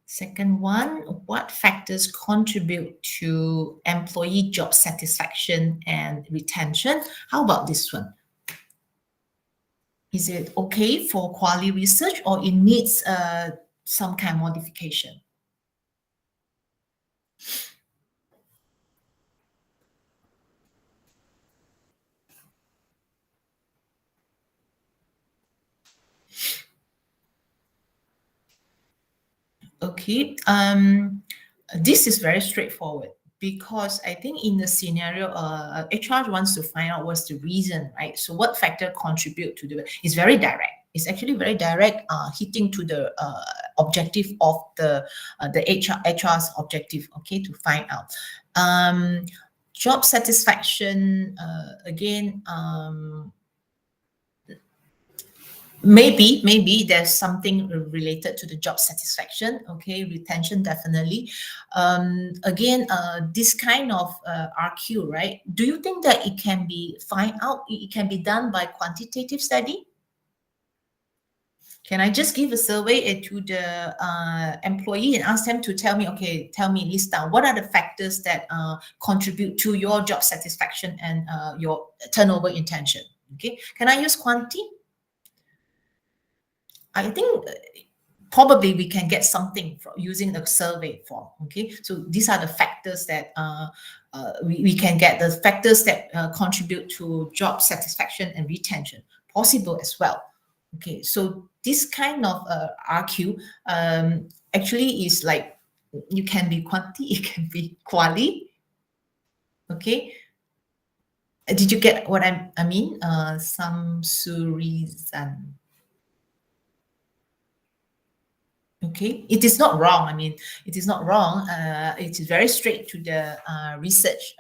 Second one, what factors contribute to employee job satisfaction and retention? How about this one? Is it okay for quality research or it needs some kind of modification? Okay, this is very straightforward because I think in the scenario, HR wants to find out what's the reason, right? So what factor contribute to it's very direct. It's actually very direct, hitting to the objective of the HR's objective, okay, to find out. Job satisfaction, again, maybe there's something related to the job satisfaction. Okay, retention definitely. Again, this kind of RQ, right? Do you think that it can be it can be done by quantitative study? Can I just give a survey to the employee and ask them to tell me, okay, list down what are the factors that contribute to your job satisfaction and your turnover intention? Okay, can I use quantity? I think probably we can get something from using the survey form. Okay, so these are the factors that we can get, the factors that contribute to job satisfaction and retention, possible as well. Okay, so this kind of RQ actually is like, you can be quantity, it can be quali. Okay, did you get what I mean? Samsurizan. Okay, it is not wrong. I mean, it is not wrong. It is very straight to the research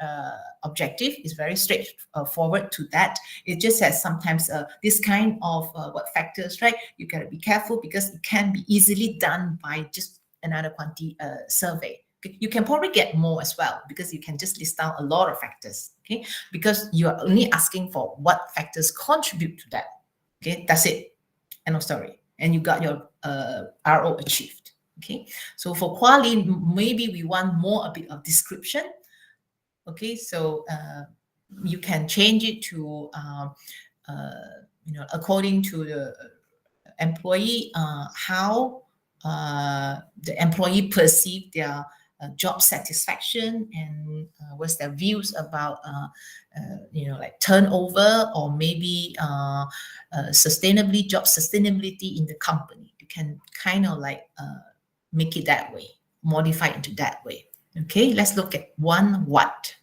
objective. It's very straight forward to that. It just says sometimes this kind of what factors, right? You gotta be careful because it can be easily done by just another quantity survey. Okay? You can probably get more as well because you can just list down a lot of factors. Okay, because you are only asking for what factors contribute to that. Okay, that's it. End of story. And you got your RO achieved. Okay, so for quali, maybe we want more a bit of description. Okay, so you can change it to according to the employee, how the employee perceive their job satisfaction and what's their views about like turnover or maybe job sustainability in the company. You can kind of like make it that way, modify it into that way. Okay, let's look at one what.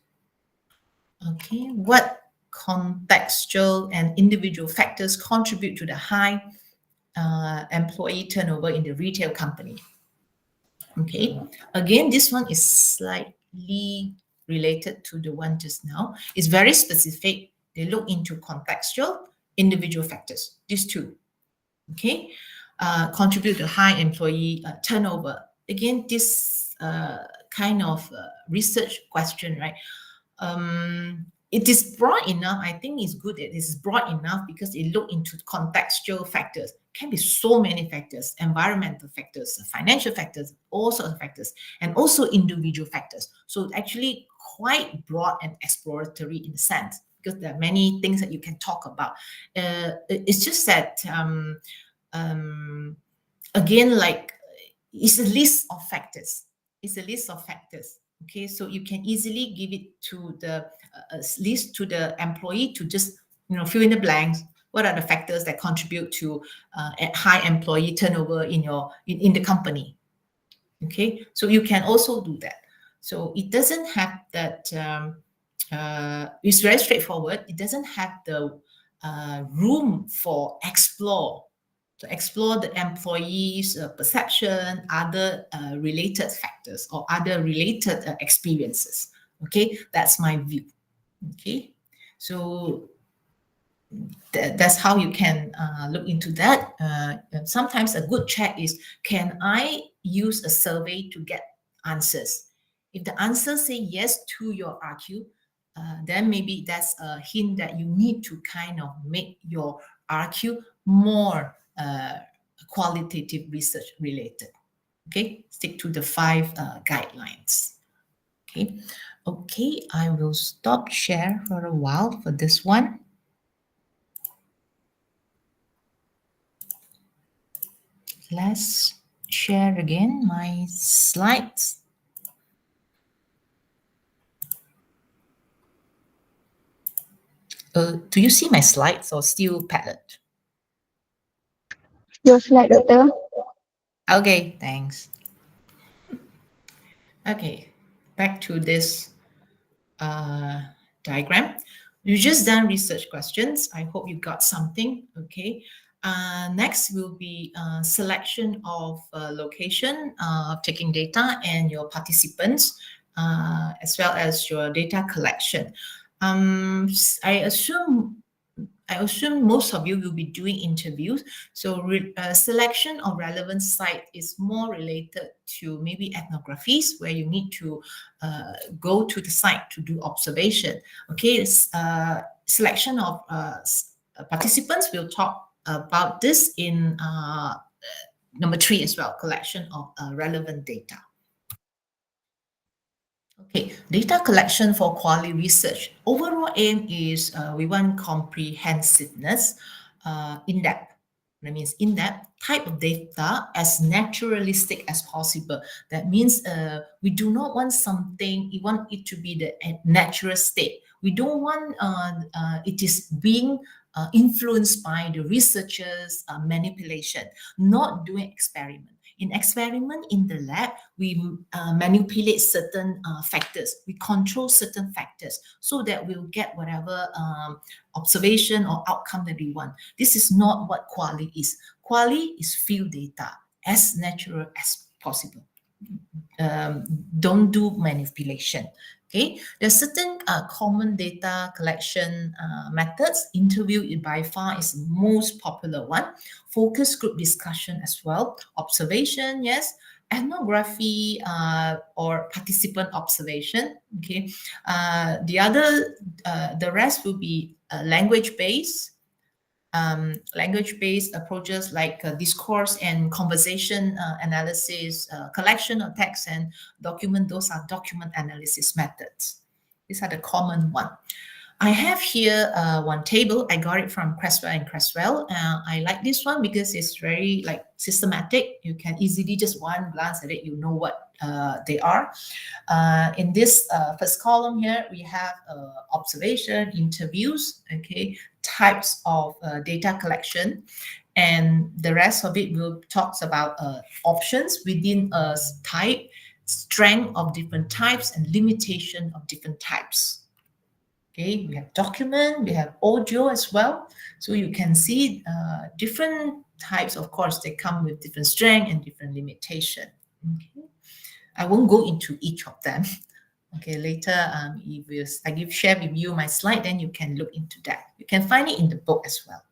Okay, what contextual and individual factors contribute to the high employee turnover in the retail company? Okay, again, this one is slightly related to the one just now. It's very specific. They look into contextual, individual factors, these two. Okay, contribute to high employee turnover. Again, this kind of research question, right? It is broad enough. I think it's good that it's broad enough because it look into contextual factors. Can be so many factors, environmental factors, financial factors, all sorts of factors, and also individual factors. So actually quite broad and exploratory in a sense because there are many things that you can talk about. It's just that again, like it's a list of factors. It's a list of factors. Okay, so you can easily give it to the list to the employee to just fill in the blanks. What are the factors that contribute to high employee turnover in the company? Okay, so you can also do that. So it doesn't have that. It's very straightforward. It doesn't have the room for explore the employees' perception, other related factors or other related experiences. Okay, that's my view. Okay, so that's how you can look into that. Sometimes a good check is, can I use a survey to get answers? If the answers say yes to your RQ, then maybe that's a hint that you need to kind of make your RQ more qualitative research related. Okay, stick to the 5 guidelines. Okay, I will stop share for a while for this one. Let's share again my slides. Do you see my slides or still Padlet? Your slide, Doctor. Okay, thanks. Okay, back to this diagram. You just done research questions. I hope you got something. Okay. Next will be selection of location, taking data, and your participants, as well as your data collection. I assume most of you will be doing interviews. So selection of relevant site is more related to maybe ethnographies where you need to go to the site to do observation. Okay, selection of participants, we'll talk about this in number 3 as well, collection of relevant data. Okay, data collection for quality research. Overall aim is we want comprehensiveness, in-depth. That means in-depth type of data as naturalistic as possible. That means we do not want something, we want it to be the natural state. We don't want it is being influenced by the researchers' manipulation, not doing experiment. In experiment in the lab, we manipulate certain factors. We control certain factors so that we'll get whatever observation or outcome that we want. This is not what quali is. Quali is field data. as natural as possible. Don't do manipulation. Okay, there's certain common data collection methods. Interview by far is the most popular one. Focus group discussion as well. Observation, yes. Ethnography or participant observation. Okay, the rest will be language-based. Language-based approaches like discourse and conversation analysis, collection of text and document, those are document analysis methods. These are the common one. I have here one table. I got it from Creswell and Creswell. I like this one because it's very like systematic. You can easily just one glance at it, you know what they are. In this first column here, we have observation, interviews, okay, types of data collection, and the rest of it will talks about options within a type, strength of different types, and limitation of different types. Okay, we have document, we have audio as well. So you can see different types, of course, they come with different strength and different limitation. Okay. I won't go into each of them. Okay, later if I share with you my slide, then you can look into that. You can find it in the book as well.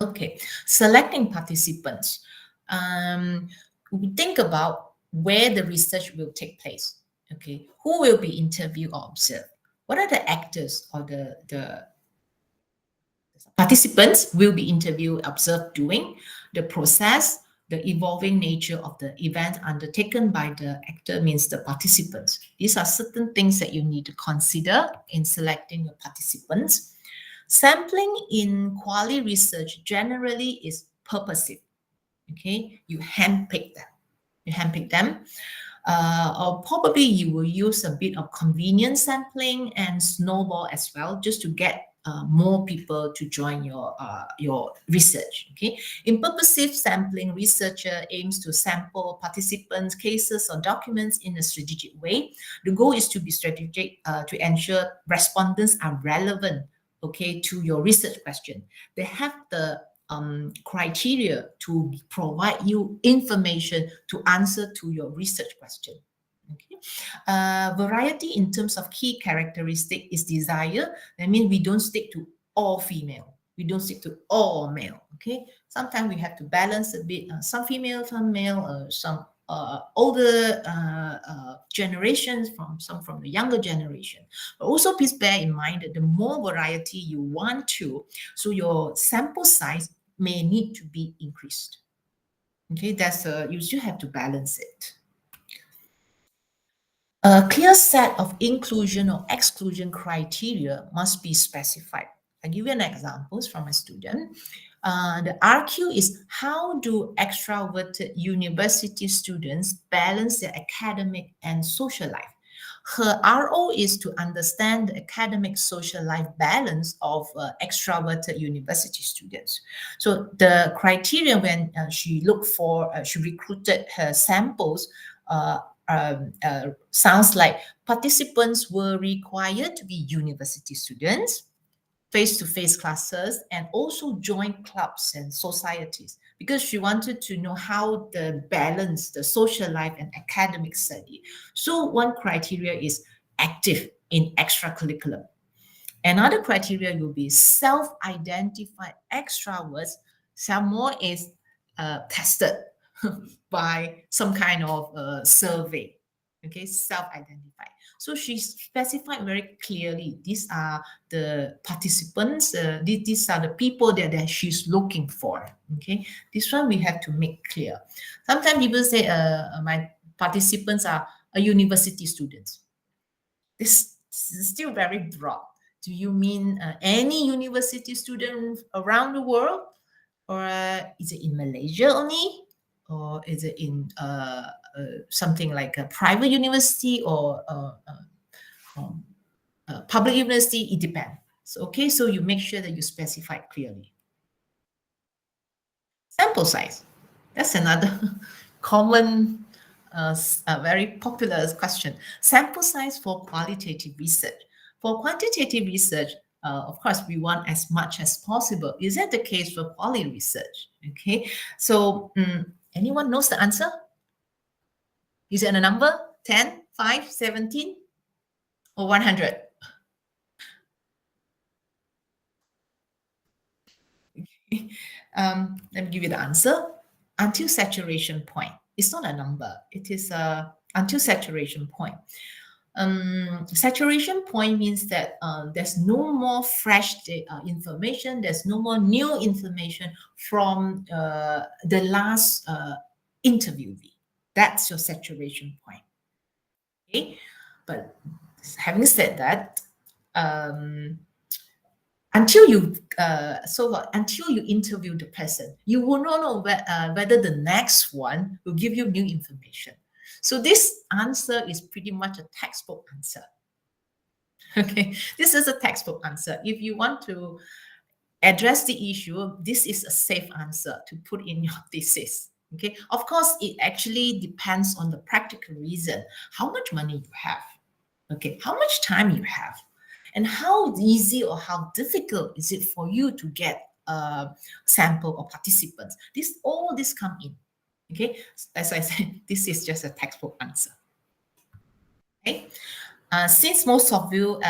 Okay, selecting participants. We think about where the research will take place. Okay, who will be interviewed or observed? What are the actors or the participants will be interviewed, observed doing? The process, the evolving nature of the event undertaken by the actor means the participants. These are certain things that you need to consider in selecting your participants. Sampling in quality research generally is purposive. Okay, you handpick them. You handpick them. Or probably you will use a bit of convenience sampling and snowball as well, just to get more people to join your research. Okay, in purposive sampling, researcher aims to sample participants' cases or documents in a strategic way. The goal is to be strategic to ensure respondents are relevant, okay, to your research question. They have the criteria to provide you information to answer to your research question. Okay. Variety in terms of key characteristic is desired. That means we don't stick to all female. We don't stick to all male. Okay. Sometimes we have to balance a bit. Some female, some male, some older generations, some from the younger generation. But also please bear in mind that the more variety you want to, so your sample size may need to be increased. Okay, that's you still have to balance it. A clear set of inclusion or exclusion criteria must be specified. I'll give you an example from a student. The RQ is how do extroverted university students balance their academic and social life? Her RO is to understand the academic social life balance of extroverted university students. So the criteria when she looked for, she recruited her samples, sounds like participants were required to be university students, face-to-face classes, and also join clubs and societies, because she wanted to know how the balance the social life and academic study. So one criteria is active in extracurricular. Another criteria will be self-identified extroverts. Some more is tested by some kind of survey. Okay, self-identified. So she specified very clearly, these are the participants, these are the people that she's looking for. Okay, this one we have to make clear. Sometimes people say, my participants are university students. This is still very broad. Do you mean any university student around the world? Or is it in Malaysia only? Or is it in something like a private university or public university? It depends. So, okay, so you make sure that you specify clearly. Sample size. That's another common, very popular question. Sample size for qualitative research. For quantitative research, of course, we want as much as possible. Is that the case for quality research? Okay, so Anyone knows the answer? Is it a number? 10, 5, 17, or 100? Let me give you the answer. Until saturation point. It's not a number. It is until saturation point. Saturation point means that there's no more fresh information. There's no more new information from the last interviewee. That's your saturation point. Okay, but having said that, until you until you interview the person, you will not know whether the next one will give you new information. So this answer is pretty much a textbook answer. Okay, this is a textbook answer. If you want to address the issue, this is a safe answer to put in your thesis. Okay, of course, it actually depends on the practical reason, how much money you have, okay, how much time you have, and how easy or how difficult is it for you to get a sample or participants. All this come in. Okay, as I said, this is just a textbook answer. Okay, since most of you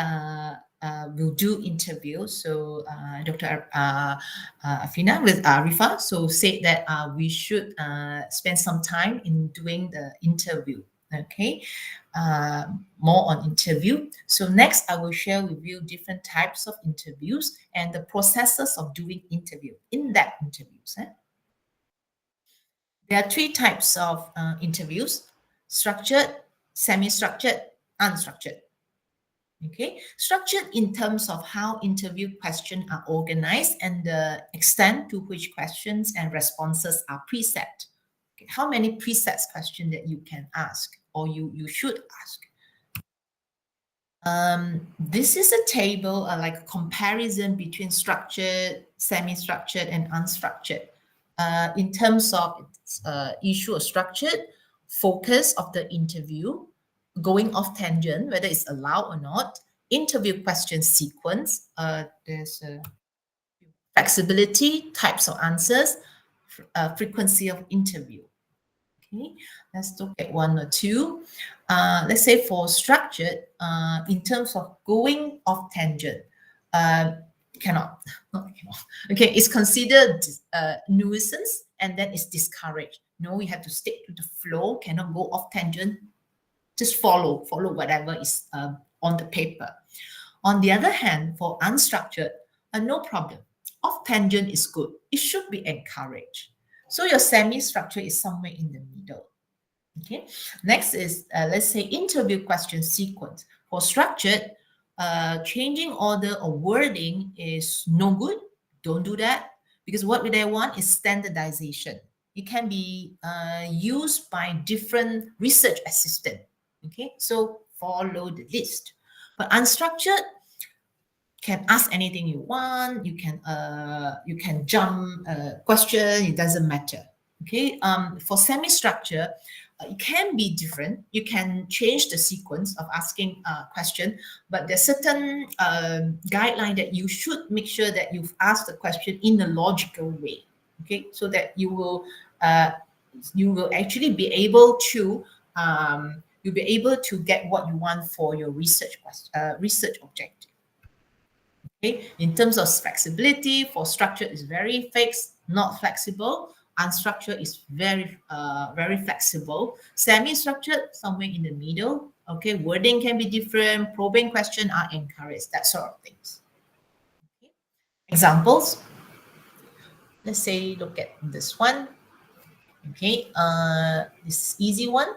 will do interviews, so Dr. Afina with Rifa said that we should spend some time in doing the interview. Okay, more on interview. So next, I will share with you different types of interviews and the processes of doing interview, in-depth interviews. There are three types of interviews: structured, semi-structured, unstructured. Okay, structured in terms of how interview questions are organized and the extent to which questions and responses are preset. Okay, how many presets questions that you can ask or you should ask. This is a table like a comparison between structured, semi-structured, and unstructured. In terms of issue of structured, focus of the interview, going off tangent, whether it's allowed or not, interview question sequence, there's flexibility, types of answers, frequency of interview. Okay, let's look at one or two. Let's say for structured, in terms of going off tangent, cannot. Okay, it's considered nuisance and then it's discouraged. No, we have to stick to the flow, cannot go off tangent. Just follow whatever is on the paper. On the other hand, for unstructured, no problem. Off tangent is good. It should be encouraged. So your semi-structure is somewhere in the middle. Okay. Next is, let's say, interview question sequence. For structured, changing order or wording is no good. Don't do that, because what they want is standardization. It can be used by different research assistants. Okay, so follow the list. But unstructured, can ask anything you want. You can jump a question. It doesn't matter. Okay. For semi-structure, it can be different. You can change the sequence of asking a question, but there's certain guideline that you should make sure that you've asked the question in a logical way. Okay, so that you will actually be able to you'll be able to get what you want for your research objective. Okay, in terms of flexibility, for structure is very fixed, not flexible. Unstructured is very flexible. Semi-structured, somewhere in the middle. Okay, wording can be different. Probing questions are encouraged. That sort of things. Okay. Examples. Let's say look at this one. Okay, this easy one.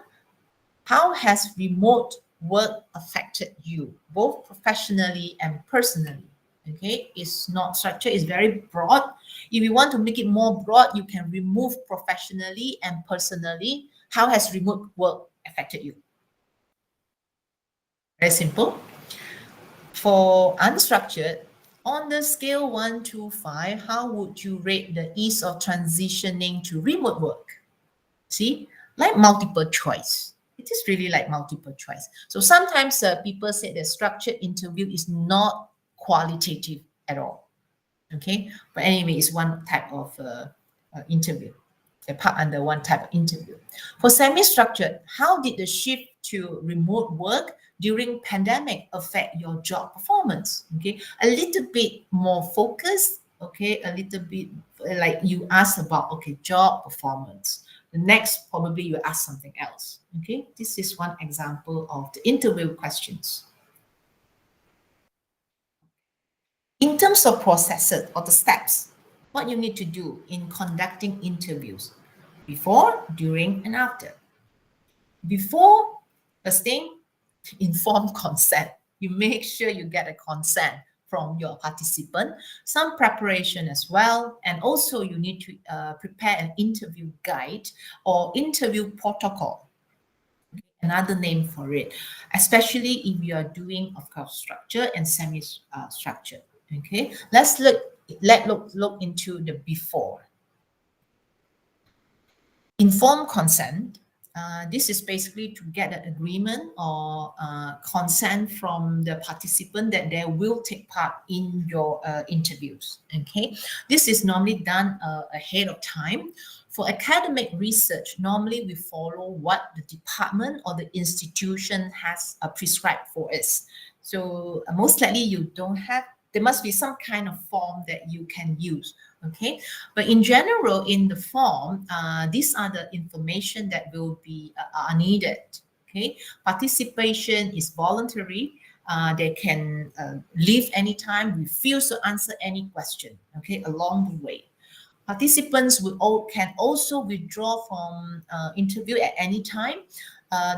How has remote work affected you, both professionally and personally? Okay, it's not structured, it's very broad. If you want to make it more broad, you can remove professionally and personally. How has remote work affected you? Very simple. For unstructured, on the scale 1 to 5, how would you rate the ease of transitioning to remote work? See, like multiple choice. It is really like multiple choice. So sometimes people say that structured interview is not qualitative at all. Okay, but anyway, it's one type of interview. They're packed under one type of interview. For semi-structured, how did the shift to remote work during pandemic affect your job performance? Okay, a little bit more focused. Okay, a little bit like you ask about, okay, job performance. The next, probably you ask something else. Okay, this is one example of the interview questions. In terms of processes or the steps, what you need to do in conducting interviews before, during, and after. Before, first thing, informed consent. You make sure you get a consent from your participant, some preparation as well, and also you need to prepare an interview guide or interview protocol, another name for it, especially if you are doing, of course, structured and semi-structured. Okay, let's look into the before. Informed consent. This is basically to get an agreement or consent from the participant that they will take part in your interviews. Okay, this is normally done ahead of time. For academic research, normally we follow what the department or the institution has prescribed for us. So most likely you don't have, there must be some kind of form that you can use. Okay, but in general, in the form, these are the information that will be are needed. Okay, participation is voluntary. They can leave anytime, refuse to answer any question. Okay, along the way, participants can also withdraw from interview at any time.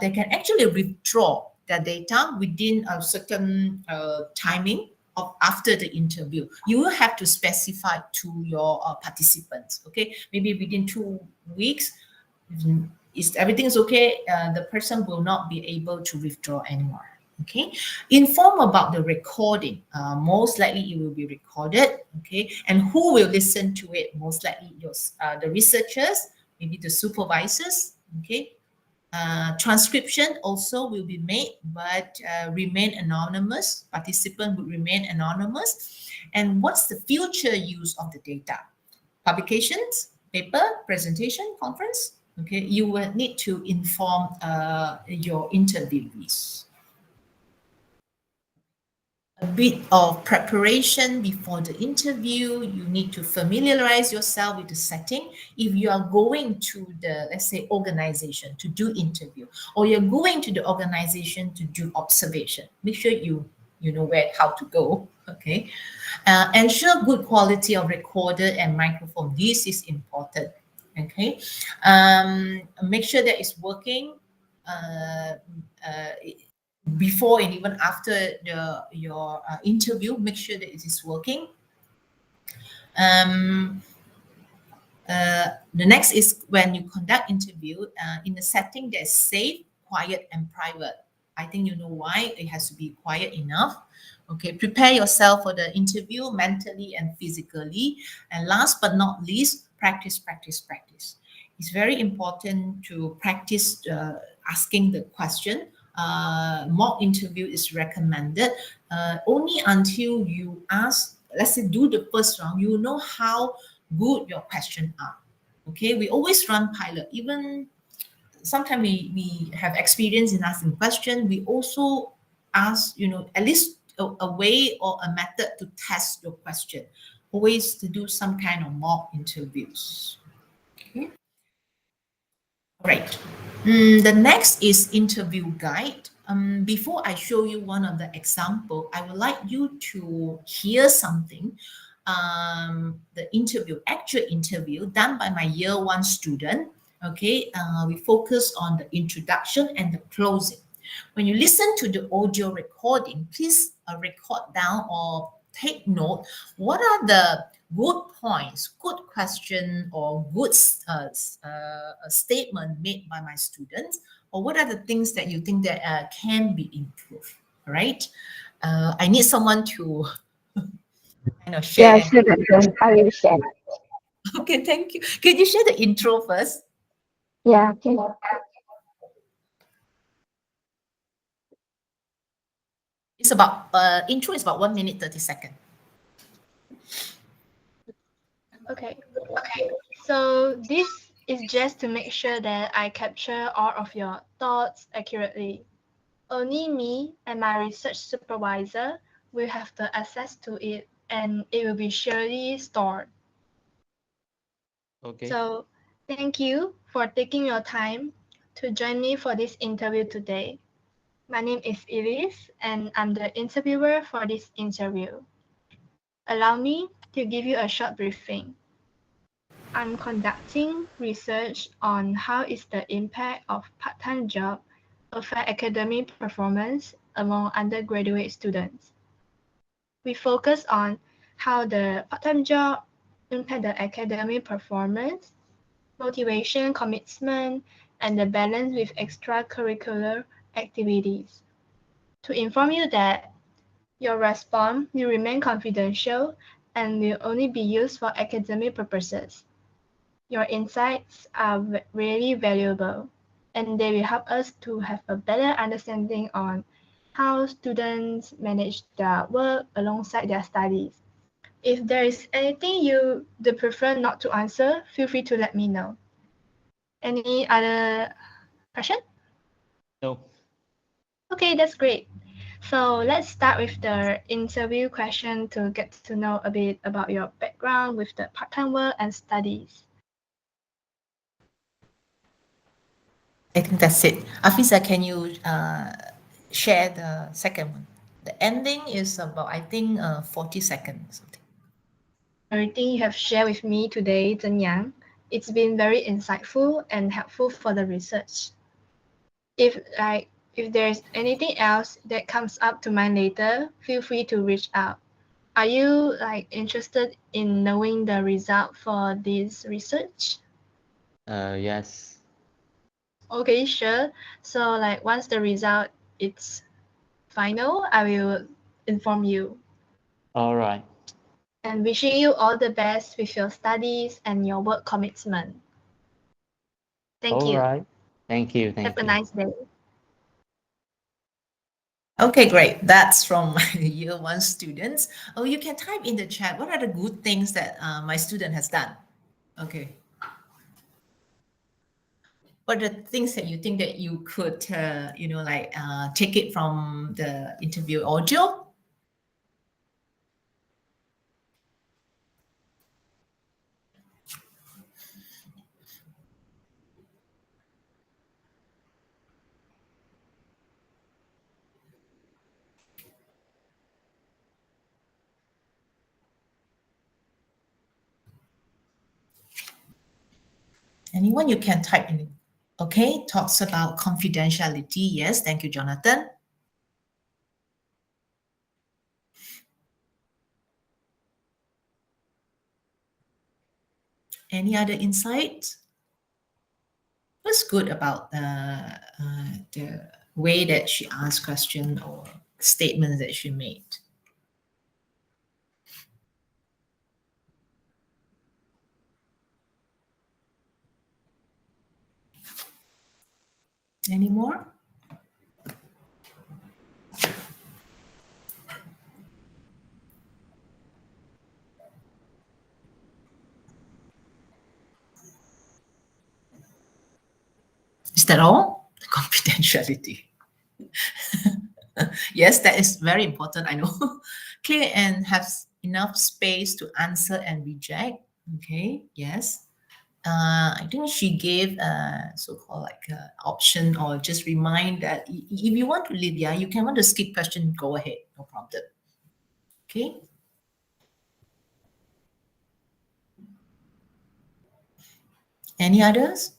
They can actually withdraw their data within a certain timing after the interview. You will have to specify to your participants, okay? Maybe within 2 weeks, if everything's okay, the person will not be able to withdraw anymore, okay? Inform about the recording. Most likely it will be recorded, okay? And who will listen to it? Most likely the researchers, maybe the supervisors, okay? Transcription also will be made, but remain anonymous. Participant will remain anonymous. And what's the future use of the data? Publications, paper, presentation, conference. Okay, you will need to inform your interviewees. A bit of preparation before the interview. You need to familiarize yourself with the setting. If you are going to the, let's say, organization to do interview, or you're going to the organization to do observation, make sure you know how to go. Okay, ensure good quality of recorder and microphone. This is important. Okay, make sure that it's working. Before and even after your interview, make sure that it is working. The next is when you conduct interview in a setting that's safe, quiet, and private. I think you know why it has to be quiet enough. Okay, prepare yourself for the interview mentally and physically. And last but not least, practice, practice, practice. It's very important to practice asking the question. Mock interview is recommended only until you ask, let's say, do the first round, you know how good your questions are. Okay, we always run pilot. Even sometimes we have experience in asking questions. We also ask, at least a way or a method to test your question. Always to do some kind of mock interviews. Okay. Right. The next is interview guide. Before I show you one of the example, I would like you to hear something. The actual interview done by my year 1 student. Okay, we focus on the introduction and the closing. When you listen to the audio recording, please record down or take note. What are the good points, good question, or good statement made by my students, or what are the things that you think that can be improved? All right. I need someone to share. Yeah, sure, Doctor. I will share. Okay, thank you. Can you share the intro first? Yeah, okay. It's about intro is about 1 minute 30 seconds. Okay. So this It's just to make sure that I capture all of your thoughts accurately. Only me and my research supervisor will have the access to it, and it will be surely stored. Okay. So, thank you for taking your time to join me for this interview today. My name is Elise, and I'm the interviewer for this interview. Allow me to give you a short briefing. I'm conducting research on how is the impact of part-time job affect academic performance among undergraduate students. We focus on how the part-time job impact the academic performance, motivation, commitment, and the balance with extracurricular activities. To inform you that your response will remain confidential and will only be used for academic purposes. Your insights are really valuable, and they will help us to have a better understanding on how students manage their work alongside their studies. If there is anything you would prefer not to answer, feel free to let me know. Any other question? No. Okay, that's great. So let's start with the interview question to get to know a bit about your background with the part-time work and studies. I think that's it. Afisa, can you share the second one? The ending is about, I think, 40 seconds. Something. Everything you have shared with me today, Zhen Yang, it's been very insightful and helpful for the research. If there's anything else that comes up to mind later, feel free to reach out. Are you interested in knowing the result for this research? Yes. Okay, sure. So once the result is final, I will inform you. All right. And wishing you all the best with your studies and your work commitment. Thank All you. right. Thank you. Have Thank a you. nice day. Okay, great. That's from my year one students. Oh, you can type in the chat. What are the good things that my student has done? Okay. What are the things that you think that you could, take it from the interview audio? Anyone, you can type in. Okay, talks about confidentiality. Yes, thank you, Jonathan. Any other insight? What's good about the way that she asked question or statements that she made? Any more? Is that all? Confidentiality. Yes, that is very important. I know. Clear and have enough space to answer and reject. Okay. Yes. I think she gave a so-called option or just remind that if you want to leave, yeah, you can want to skip question, go ahead, no problem. Okay. Any others?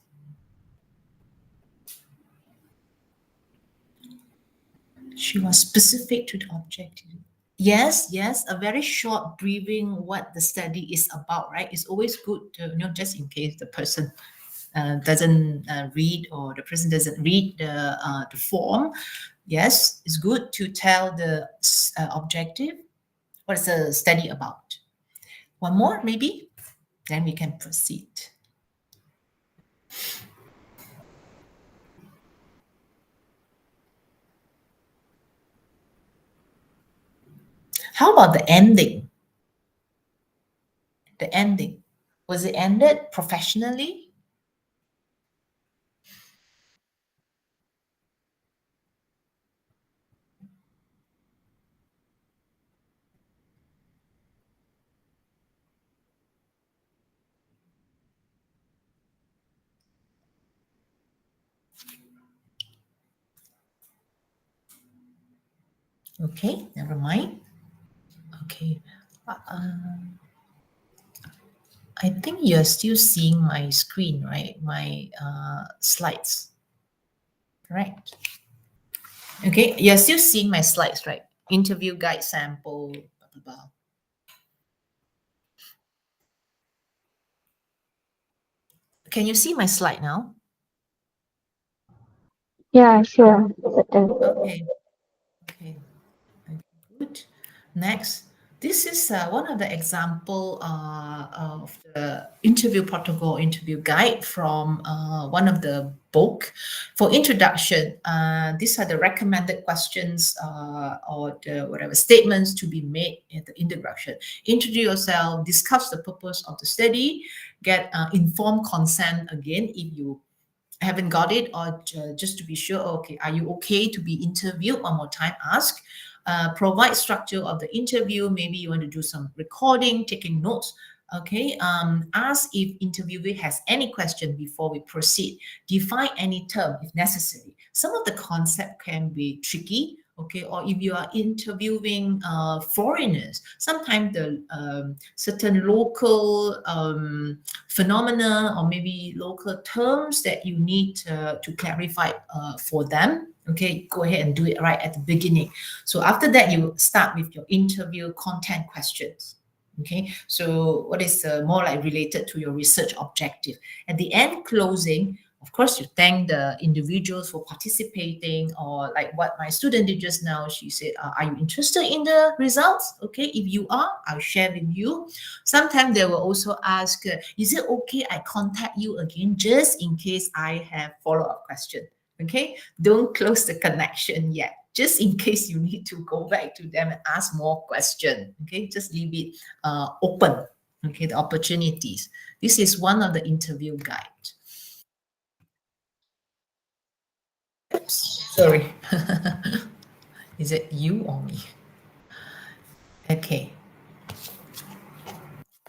She was specific to the objective. Yes, yes, a very short briefing what the study is about, right? It's always good to, just in case the person doesn't read or the person doesn't read the form. Yes, it's good to tell the objective. What's the study about? One more, maybe? Then we can proceed. How about the ending? The ending. Was it ended professionally? Okay, never mind. Okay. I think you're still seeing my screen, right? My slides, correct? Okay, you're still seeing my slides, right? Interview guide sample, blah, blah, blah. Can you see my slide now? Yeah, sure. Betul. Okay, okay, good. Next, this is one of the example of the interview protocol, interview guide from one of the book. For introduction, these are the recommended questions or the whatever statements to be made in the introduction. Introduce yourself, discuss the purpose of the study, get informed consent again if you haven't got it, or just to be sure, okay, are you okay to be interviewed? One more time, ask. Provide structure of the interview. Maybe you want to do some recording, taking notes. Okay, ask if interviewee has any question before we proceed. Define any term if necessary. Some of the concept can be tricky. Okay, or if you are interviewing foreigners, sometimes the certain local phenomena or maybe local terms that you need to clarify for them. Okay, go ahead and do it right at the beginning. So after that, you start with your interview content questions. Okay, so what is more like related to your research objective? At the end, closing, of course, you thank the individuals for participating, or like what my student did just now. She said, are you interested in the results? Okay, if you are, I'll share with you. Sometimes they will also ask, is it okay I contact you again just in case I have follow-up question? Okay, don't close the connection yet. Just in case you need to go back to them and ask more questions. Okay, just leave it open. Okay, the opportunities. This is one of the interview guide. Oops, sorry. Is it you or me? Okay.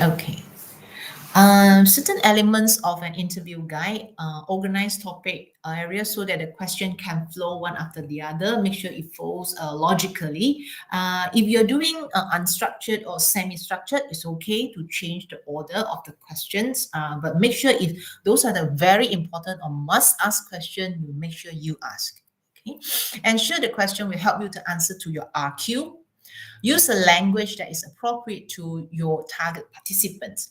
Okay. Certain elements of an interview guide, organize topic areas so that the question can flow one after the other. Make sure it flows logically. If you're doing unstructured or semi-structured, it's okay to change the order of the questions, but make sure if those are the very important or must-ask question, you make sure you ask. Okay, ensure the question will help you to answer to your RQ. Use a language that is appropriate to your target participants.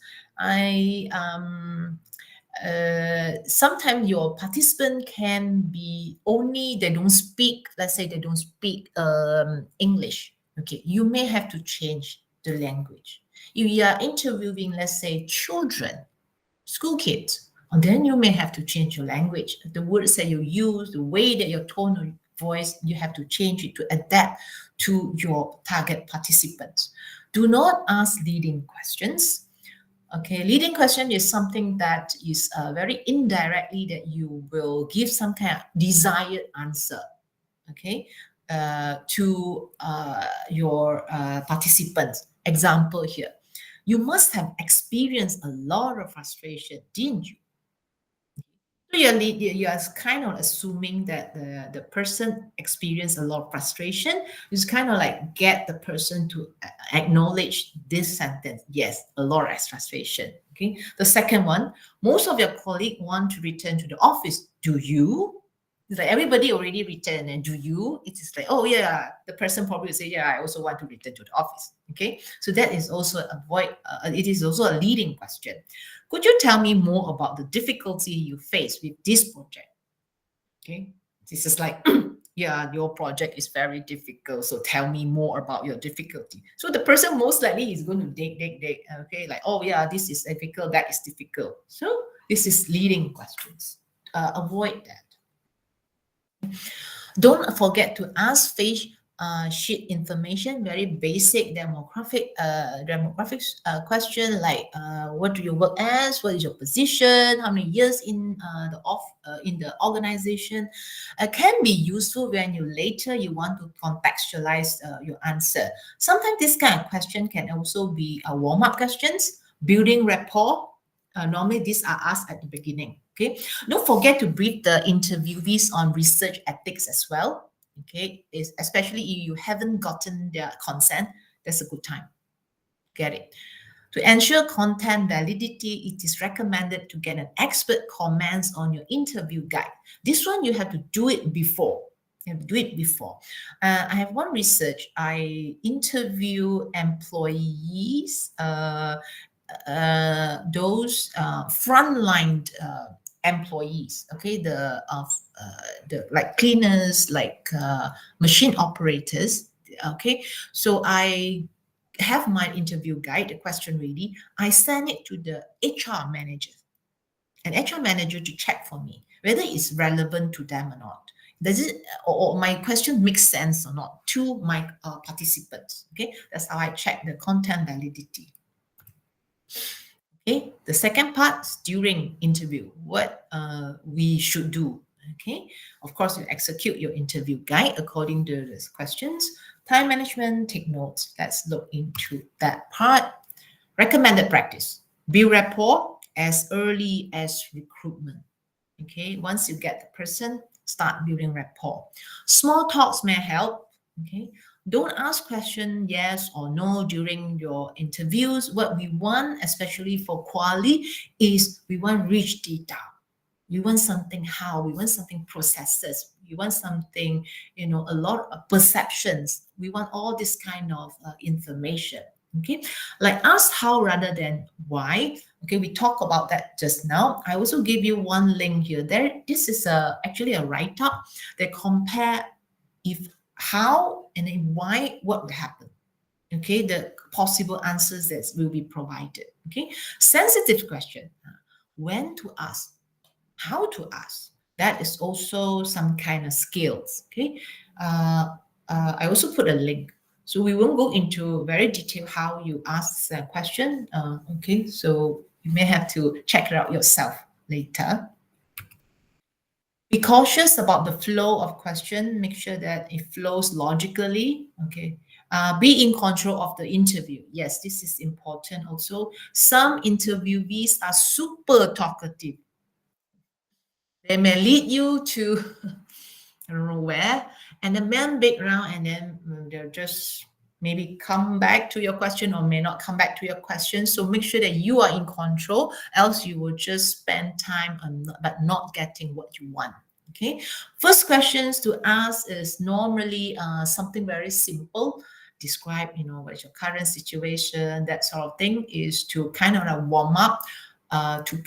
Sometimes your participant can be only, they don't speak, let's say they don't speak English. Okay, you may have to change the language. If you are interviewing, let's say, children, school kids, and then you may have to change your language. The words that you use, the way that your tone of voice, you have to change it to adapt to your target participants. Do not ask leading questions. Okay, leading question is something that is very indirectly that you will give some kind of desired answer, okay, to your participants. Example here, you must have experienced a lot of frustration, didn't you? So you're kind of assuming that the person experienced a lot of frustration. It's kind of like get the person to acknowledge this sentence. Yes, a lot of frustration. Okay. The second one, most of your colleagues want to return to the office. Do you? It's like everybody already returned, and do you? It is like, oh yeah, the person probably will say, yeah, I also want to return to the office. Okay. So that is also it is also a leading question. Could you tell me more about the difficulty you face with this project? Okay, this is like, yeah, your project is very difficult. So tell me more about your difficulty. So the person most likely is going to dig. Okay, like, oh yeah, this is difficult, that is difficult. So this is leading questions. Avoid that. Don't forget to ask face sheet information, very basic demographic question like what do you work as, what is your position, how many years in the organization, can be useful when you later you want to contextualize your answer. Sometimes this kind of question can also be warm-up questions, building rapport. Normally these are asked at the beginning. Okay, don't forget to brief the interviewees on research ethics as well. Okay, is especially if you haven't gotten their consent, that's a good time. Get it. To ensure content validity, it is recommended to get an expert comments on your interview guide. This one you have to do it before. You have to do it before. I have one research. I interview employees, those frontline employees. Okay, the like cleaners, like machine operators. Okay, so I have my interview guide, the question ready. I send it to the HR manager, an HR manager to check for me whether it's relevant to them or not. Does it, or my question makes sense or not to my participants? Okay, that's how I check the content validity. Okay, the second part is during interview, what we should do. Okay, of course, you execute your interview guide according to these questions. Time management, take notes. Let's look into that part. Recommended practice. Build rapport as early as recruitment. Okay, once you get the person, start building rapport. Small talks may help. Okay, don't ask questions yes or no during your interviews. What we want, especially for quali, is we want rich data. We want something how, we want something processes, we want something, a lot of perceptions. We want all this kind of information. Okay, like ask how rather than why. Okay, we talked about that just now. I also give you one link here. This is actually a write-up that compare if how and then why, what would happen. Okay, the possible answers that will be provided. Okay, sensitive question. When to ask, how to ask. That is also some kind of skills. Okay, I also put a link. So we won't go into very detail how you ask the question. Okay, so you may have to check it out yourself later. Be cautious about the flow of question. Make sure that it flows logically. Okay. Be in control of the interview. Yes, this is important also. Some interviewees are super talkative. They may lead you to I don't know where, and the main background, and then they'll just maybe come back to your question or may not come back to your question. So make sure that you are in control, else you will just spend time but not getting what you want. Okay. First questions to ask is normally something very simple. Describe, what is your current situation, that sort of thing, is to kind of warm up. To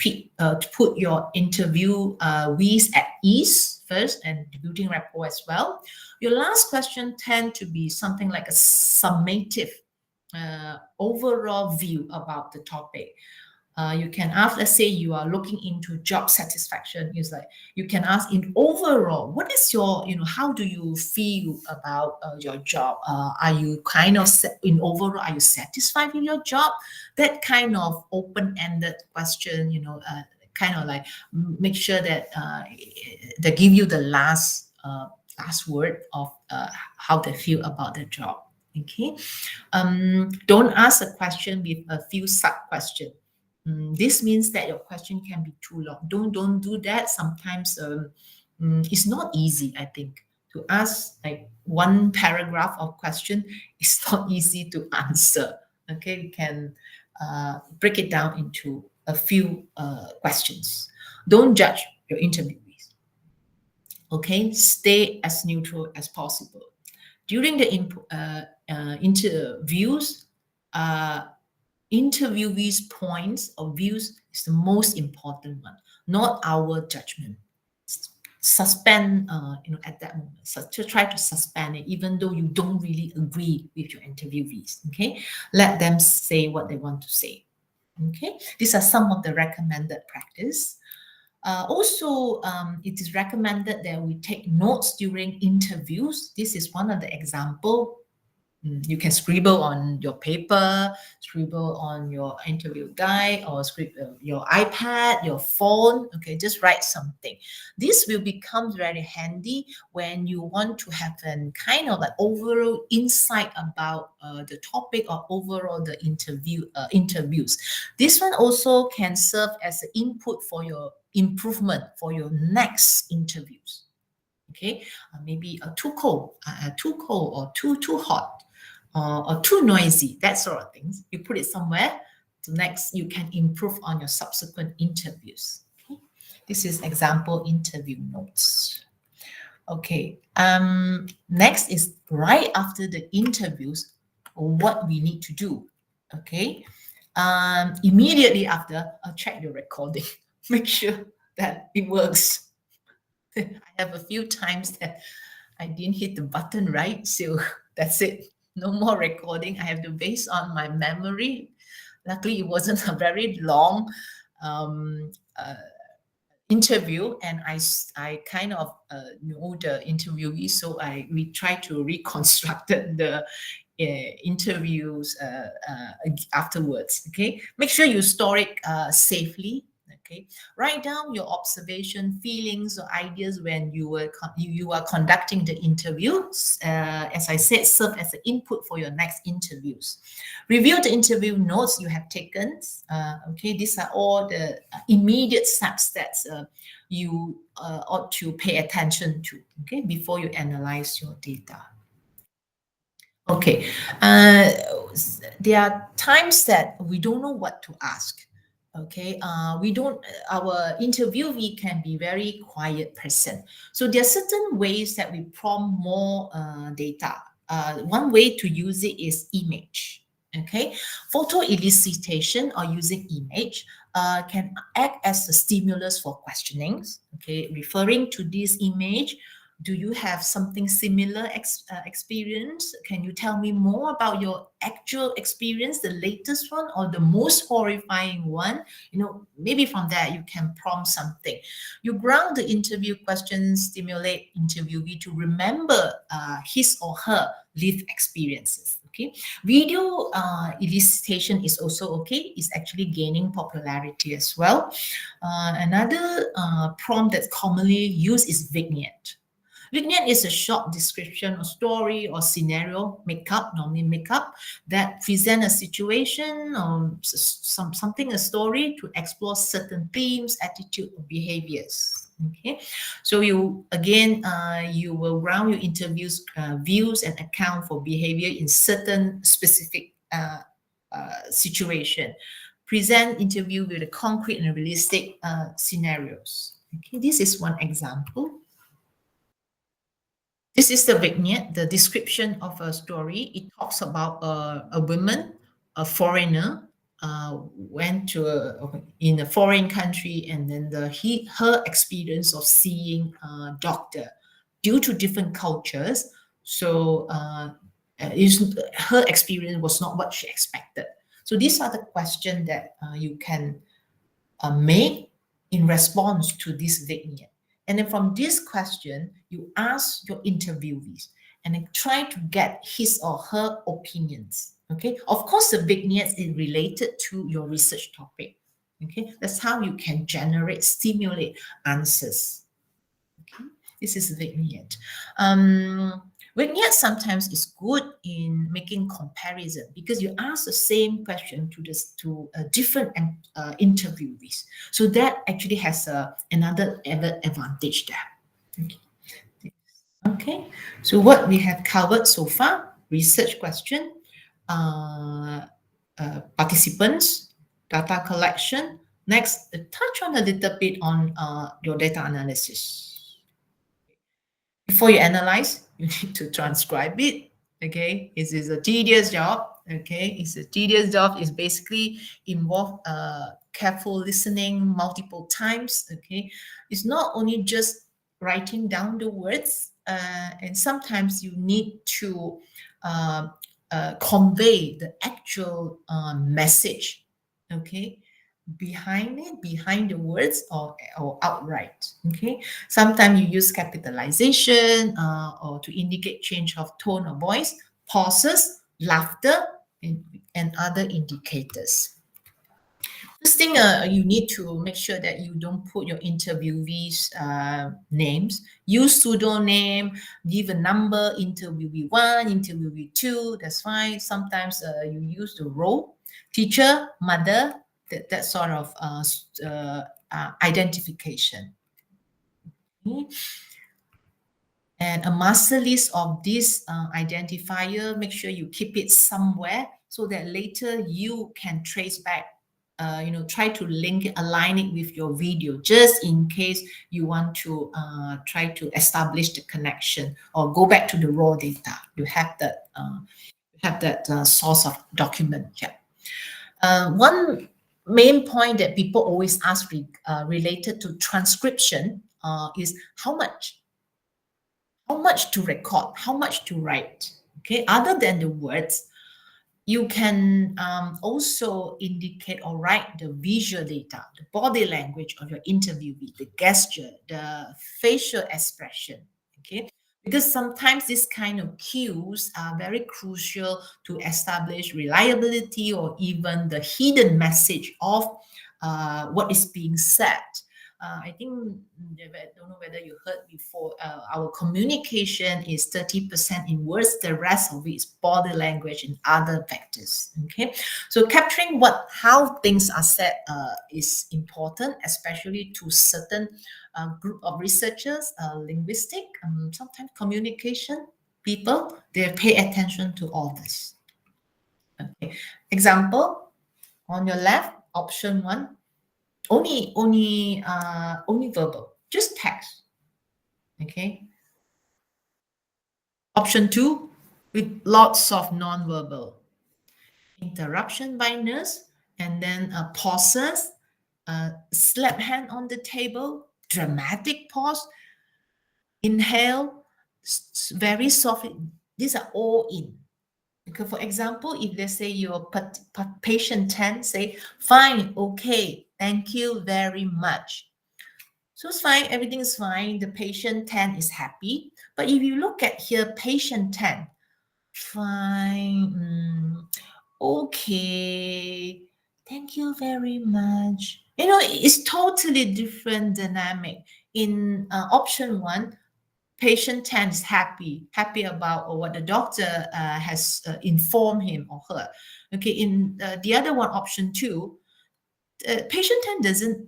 put your interviewees at ease first and building rapport as well. Your last question tend to be something like a summative overall view about the topic. You can ask, let's say you are looking into job satisfaction. It's like you can ask in overall, what is your, how do you feel about your job? Are you kind of in overall, are you satisfied with your job? That kind of open-ended question, kind of like make sure that they give you the last word of how they feel about the job. Okay, don't ask a question with a few sub-questions. This means that your question can be too long. Don't do that. Sometimes it's not easy, I think, to ask like one paragraph of question. It's not easy to answer. Okay, you can break it down into a few questions. Don't judge your interviewees. Okay, stay as neutral as possible. During the interviews, interviewees' points or views is the most important one, not our judgment. Suspend, at that moment. So to try to suspend it, even though you don't really agree with your interviewees. Okay, let them say what they want to say. Okay, these are some of the recommended practice. Also, it is recommended that we take notes during interviews. This is one of the example. You can scribble on your paper, scribble on your interview guide, or scribble your iPad, your phone. Okay, just write something. This will become very handy when you want to have a kind of like overall insight about the topic or overall the interviews. This one also can serve as an input for your improvement for your next interviews. Okay, maybe too cold, or too hot, or too noisy, that sort of things. You put it somewhere. So next, you can improve on your subsequent interviews. Okay? This is example interview notes. Okay. Next is right after the interviews, what we need to do. Okay. Immediately after, I'll check the recording. Make sure that it works. I have a few times that I didn't hit the button right, so that's it. No more recording. I have to base on my memory. Luckily, it wasn't a very long interview, and I kind of know the interviewee, so we try to reconstruct the interviews afterwards. Okay, make sure you store it safely. Okay, write down your observation, feelings, or ideas when you are conducting the interviews. As I said, serve as an input for your next interviews. Review the interview notes you have taken. Okay, these are all the immediate steps that you ought to pay attention to. Okay, before you analyze your data. Okay, there are times that we don't know what to ask. Okay, our interviewee can be very quiet person. So there are certain ways that we prompt more data. One way to use it is image. Okay, photo elicitation or using image can act as a stimulus for questioning. Okay, referring to this image, do you have something similar experience? Can you tell me more about your actual experience, the latest one or the most horrifying one? You know, maybe from that you can prompt something. You ground the interview questions, stimulate interviewee to remember his or her lived experiences. Okay, video elicitation is also okay. It's actually gaining popularity as well. Another prompt that's commonly used is vignette. Vignette is a short description or story or scenario, normally makeup, that present a situation or something, a story to explore certain themes, attitude, or behaviors. Okay, so you will ground your interviews views and account for behavior in certain specific situation. Present interview with a concrete and realistic scenarios. Okay, this is one example. This is the vignette, the description of a story. It talks about a woman, a foreigner, went to in a foreign country, and then her experience of seeing a doctor due to different cultures. So her experience was not what she expected. So these are the questions that you can make in response to this vignette. And then from this question, you ask your interviewees and then try to get his or her opinions. Okay, of course, the vignette is related to your research topic. Okay, that's how you can stimulate answers. Okay, this is vignette. Vignette sometimes is good in making comparison because you ask the same question to different interviewees. So that actually has another advantage there. Okay. So what we have covered so far: research question, participants, data collection. Next, touch on a little bit on your data analysis. Before you analyze, you need to transcribe it. Okay, it is a tedious job. Okay, it's a tedious job. It's basically involve careful listening multiple times. Okay, it's not only just writing down the words, and sometimes you need to convey the actual message. Okay, behind the words or outright. Okay, sometimes you use capitalization or to indicate change of tone or voice, pauses, laughter, and other indicators. First thing, you need to make sure that you don't put your interviewees' names. Use pseudonym, give a number, interviewee 1, interviewee 2, that's fine. Sometimes you use the role, teacher, mother, that sort of identification. Okay. And a master list of this identifier, make sure you keep it somewhere so that later you can trace back, try to link it, align it with your video, just in case you want to try to establish the connection or go back to the raw data. You have that source of document here. One main point that people always ask related to transcription is how much to record, how much to write. Okay, other than the words, you can also indicate or write the visual data, the body language of your interviewee, the gesture, the facial expression. Okay, because sometimes this kind of cues are very crucial to establish reliability or even the hidden message of what is being said. I think, I don't know whether you heard before, our communication is 30% in words, the rest of it is body language and other factors. Okay, so capturing how things are said is important, especially to certain group of researchers, linguistic, sometimes communication people, they pay attention to all this. Okay, example on your left, option 1. Only verbal, just text. Okay. Option 2, with lots of non-verbal. Interruption by nurse, and then pauses, slap hand on the table, dramatic pause, inhale, very soft. These are all in. Because, for example, if they say your patient 10, say, fine, okay, thank you very much. So it's fine, everything is fine. The patient 10 is happy. But if you look at here, patient 10, fine, okay, thank you very much. It's totally different dynamic. In option 1, patient 10 is happy about what the doctor has informed him or her. Okay, in the other one, option 2, patient 10 doesn't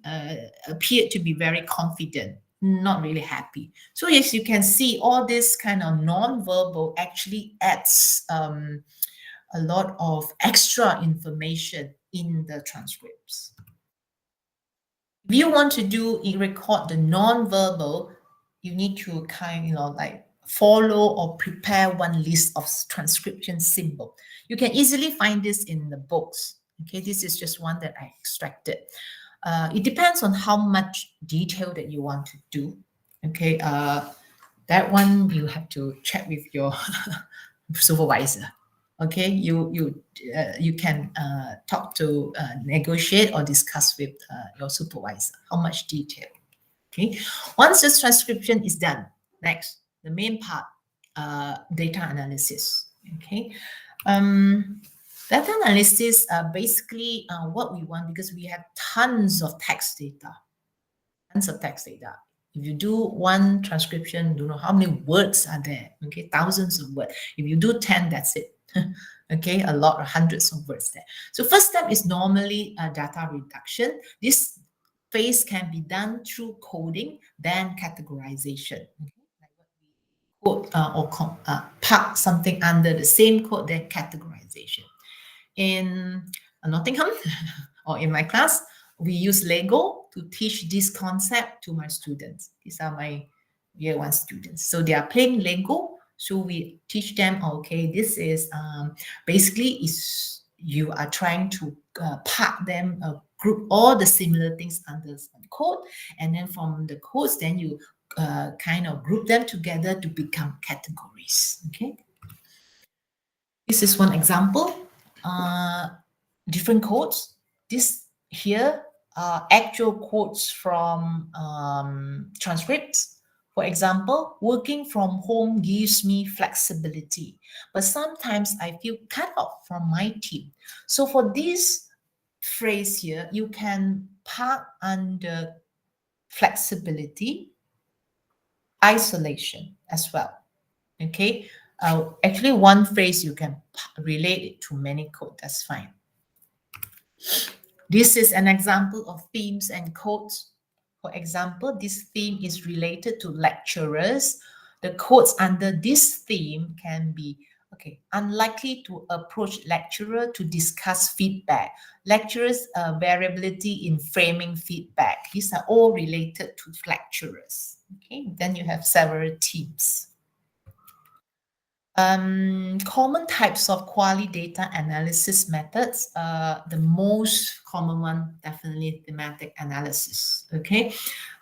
appear to be very confident, not really happy. So yes, you can see all this kind of non-verbal actually adds a lot of extra information in the transcripts. If you want to record the non-verbal, you need to follow or prepare one list of transcription symbol. You can easily find this in the books. Okay, this is just one that I extracted. It depends on how much detail that you want to do. Okay, that one you have to check with your supervisor. Okay, you can talk to negotiate or discuss with your supervisor how much detail. Okay, once this transcription is done, next, the main part, data analysis. Okay, data analysis are basically what we want, because we have tons of text data. If you do one transcription, you don't know how many words are there. Okay, thousands of words. If you do 10, that's it. Okay, a lot, hundreds of words there. So first step is normally data reduction. This phase can be done through coding, then categorization. Okay? Like what we code or park something under the same code, then categorization. In Nottingham or in my class, we use Lego to teach this concept to my students. These are my year 1 students. So they are playing Lego. So we teach them, okay, this is basically you are trying to part them, group all the similar things under one code. And then from the codes, then you kind of group them together to become categories. Okay. This is one example. Different codes. This here are actual quotes from transcripts. For example, working from home gives me flexibility, but sometimes I feel cut off from my team. So for this phrase here, you can park under flexibility, isolation as well. Okay, actually one phrase you can relate it to many codes, that's fine. This is an example of themes and quotes. For example, this theme is related to lecturers. The quotes under this theme can be, okay, unlikely to approach lecturer to discuss feedback. Lecturers' variability in framing feedback. These are all related to lecturers. Okay, then you have several themes. Common types of quality data analysis methods. The most common one, definitely thematic analysis. Okay,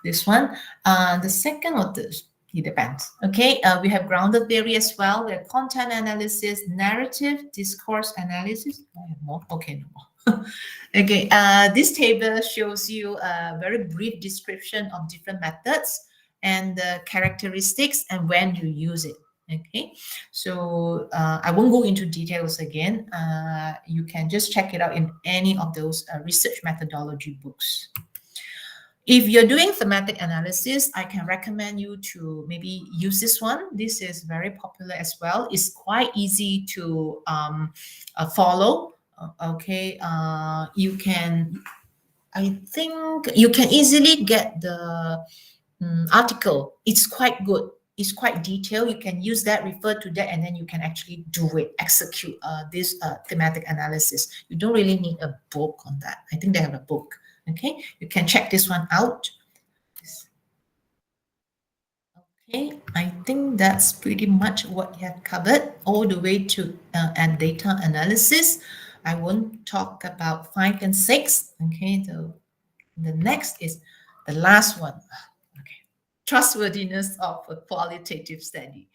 this one. The second or the, it depends. Okay, we have grounded theory as well. We have content analysis, narrative, discourse analysis. I have more. Okay, no more. Okay, this table shows you a very brief description of different methods and the characteristics and when you use it. Okay, so I won't go into details again. You can just check it out in any of those research methodology books. If you're doing thematic analysis, I can recommend you to maybe use this one. This is very popular as well. It's quite easy to follow. Okay, you can, I think you can easily get the article. It's quite good. It's quite detailed. You can use that, refer to that, and then you can actually do it, execute this thematic analysis. You don't really need a book on that. I think they have a book. Okay, you can check this one out. Okay, I think that's pretty much what you have covered all the way to and data analysis. I won't talk about 5 and 6. Okay, so the next is the last one. Trustworthiness of a qualitative study.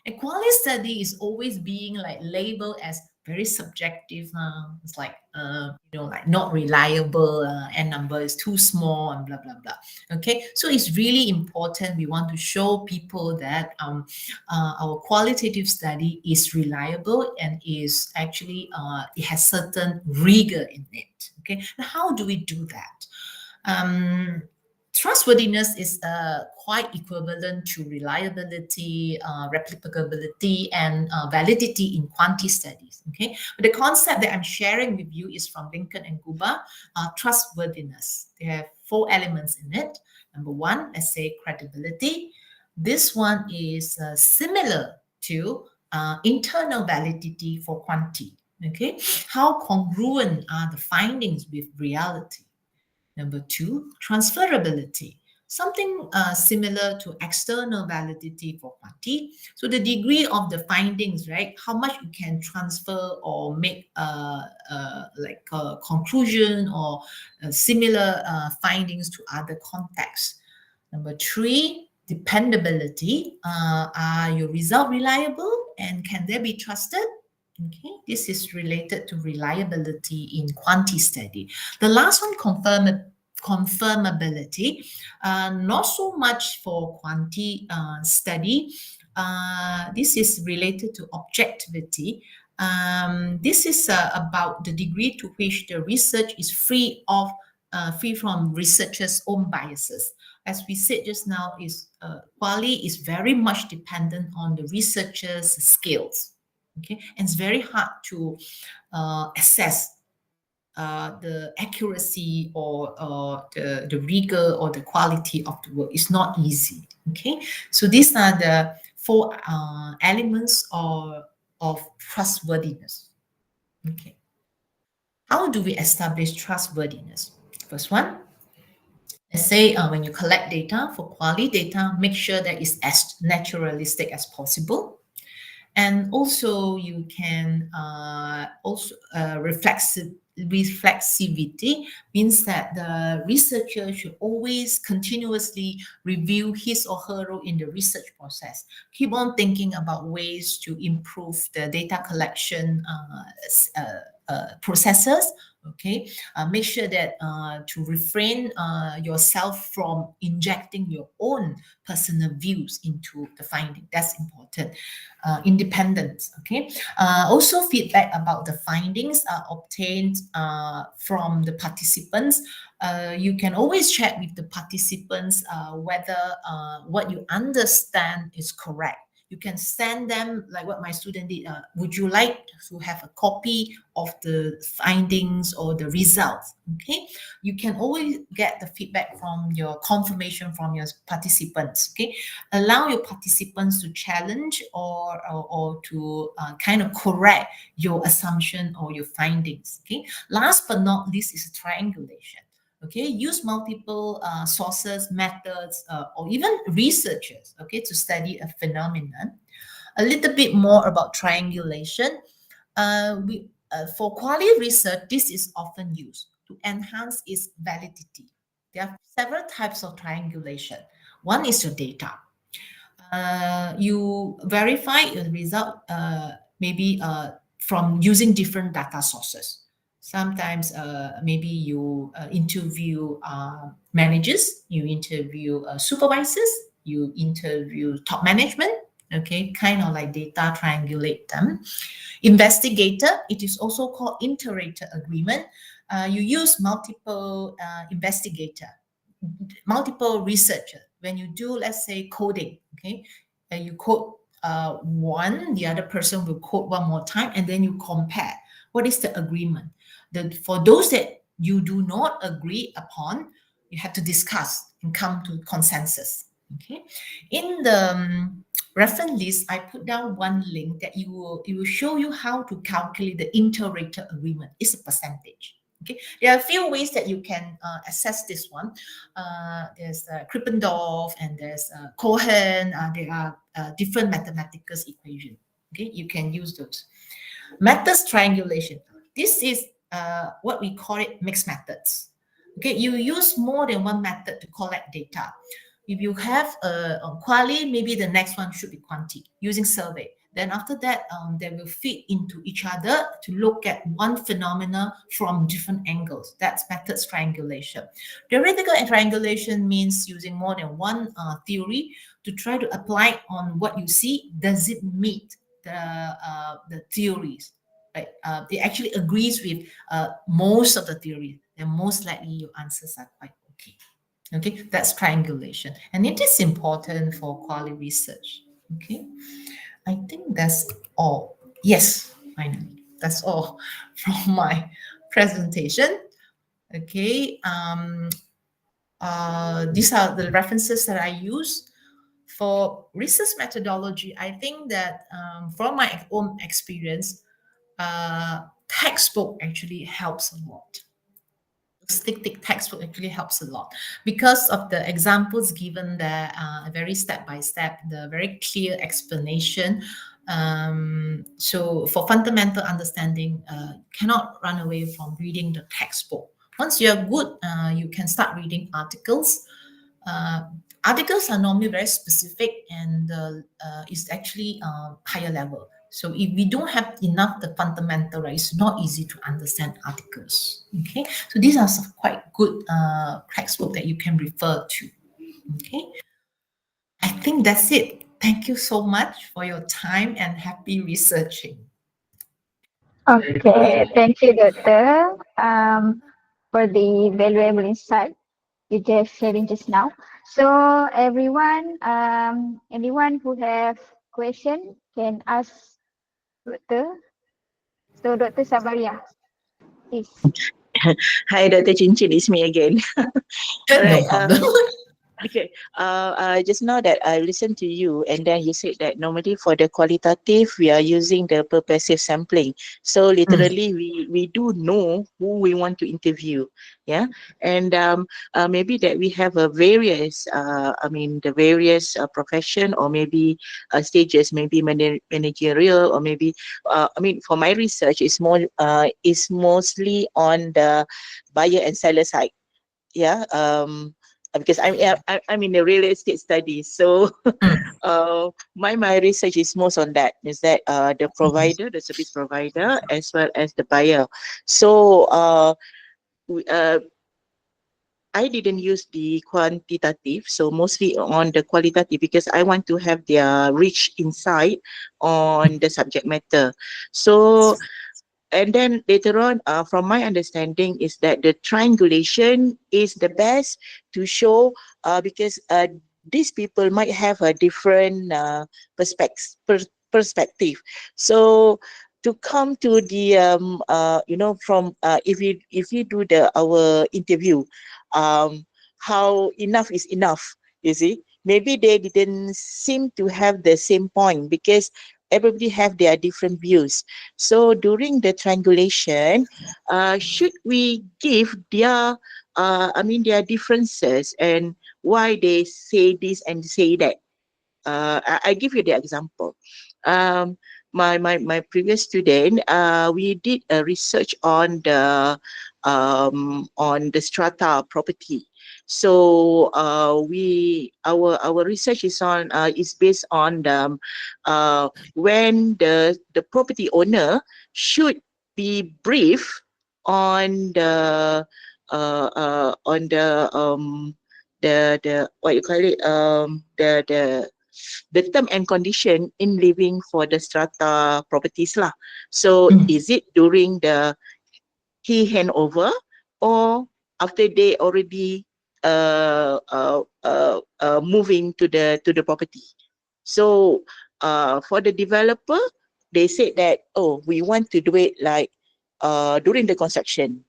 A quality study is always being like labeled as very subjective. It's like, like not reliable, N number is too small and blah, blah, blah. Okay, so it's really important. We want to show people that our qualitative study is reliable and is actually, it has certain rigor in it. Okay, now how do we do that? Trustworthiness is quite equivalent to reliability, replicability, and validity in quantity studies. Okay, but the concept that I'm sharing with you is from Lincoln and Guba. Trustworthiness. They have 4 elements in it. Number 1, let's say credibility. This one is similar to internal validity for quantity. Okay, how congruent are the findings with reality? Number 2, transferability, something similar to external validity for quantity. So the degree of the findings, right? How much you can transfer or make like a conclusion or similar findings to other contexts. Number 3, dependability. Are your results reliable and can they be trusted? Okay, this is related to reliability in quantity study. The last one, confirmability, not so much for quantity study. This is related to objectivity. This is about the degree to which the research is free from researchers' own biases. As we said just now, quality is very much dependent on the researcher's skills. Okay, and it's very hard to assess the accuracy or the rigor or the quality of the work. It's not easy. Okay, so these are the 4 elements of trustworthiness. Okay, how do we establish trustworthiness? First one, let's say when you collect data for quality data, make sure that it's as naturalistic as possible. And also you can reflexivity means that the researcher should always continuously review his or her role in the research process. Keep on thinking about ways to improve the data collection processes. Okay, make sure that to refrain yourself from injecting your own personal views into the finding. That's important. Independence. Okay. Also, feedback about the findings are obtained from the participants. You can always check with the participants whether what you understand is correct. You can send them like what my student did. Would you like to have a copy of the findings or the results? Okay, you can always get the feedback from your confirmation from your participants. Okay, allow your participants to challenge or to kind of correct your assumption or your findings. Okay, last but not least is triangulation. Okay, use multiple sources, methods, or even researchers, okay, to study a phenomenon. A little bit more about triangulation. For quality research, this is often used to enhance its validity. There are several types of triangulation. One is your data. You verify your result maybe from using different data sources. Sometimes maybe you interview managers, you interview supervisors, you interview top management, okay, kind of like data triangulate them. Investigator, it is also called inter-rater agreement. You use multiple investigator, multiple researcher. When you do, let's say, coding, okay, and you code one, the other person will code one more time, and then you compare. What is the agreement? For those that you do not agree upon, you have to discuss and come to consensus. Okay. In the reference list, I put down one link that it will show you how to calculate the inter-rater agreement. It's a percentage. Okay, there are a few ways that you can assess this one. There's Krippendorf and there's Cohen. There are different mathematical equations. Okay, you can use those. Methods triangulation. This is what we call it mixed methods. Okay, you use more than one method to collect data. If you have a quali, maybe the next one should be quanti using survey. Then after that, they will fit into each other to look at one phenomena from different angles. That's methods triangulation. Theoretical triangulation means using more than one theory to try to apply on what you see. Does it meet the theories? Right? It actually agrees with most of the theories. Then most likely your answers are quite okay. Okay, that's triangulation. And it is important for quality research. Okay. I think that's all. Yes, finally, that's all from my presentation. Okay, these are the references that I use. For research methodology, I think that from my own experience, textbook actually helps a lot. Stick textbook actually helps a lot because of the examples given there, very step by step, the very clear explanation. So for fundamental understanding, cannot run away from reading the textbook. Once you're good, you can start reading articles. Articles are normally very specific and is actually higher level. So if we don't have enough the fundamental, right, it's not easy to understand articles. Okay, so these are some quite good textbook that you can refer to. Okay, I think that's it. Thank you so much for your time and happy researching. Okay, thank you, Doctor, for the valuable insight you just sharing just now. So everyone, anyone who have question can ask Doctor. So Dr. Sabaria, please. Hi, Dr. Chinchin, it's me again. All No right. problem. Okay. Just now that I listened to you, and then you said that normally for the qualitative, we are using the pervasive sampling. So literally, we do know who we want to interview. Yeah, and maybe that we have a various, the various profession or maybe stages, maybe managerial or maybe, for my research, is mostly on the buyer and seller side. Yeah. Because I'm in the real estate studies, so my research is most on that. Is that the provider, the service provider, as well as the buyer. So I didn't use the quantitative, so mostly on the qualitative because I want to have their rich insight on the subject matter. So. And then later on, from my understanding, is that the triangulation is the best to show because these people might have a different perspective. So to come to the from if you do our interview, how enough is enough, you see, maybe they didn't seem to have the same point because everybody have their different views. So during the triangulation, should we give their their differences and why they say this and say that. I give you the example. My previous student, we did a research on the strata property. So our research is based on when the property owner should be briefed on the what you call it the term and condition in living for the strata properties lah. So is it during the key handover or after they already moving to the property? So for the developer, they said that, oh, we want to do it like during the construction.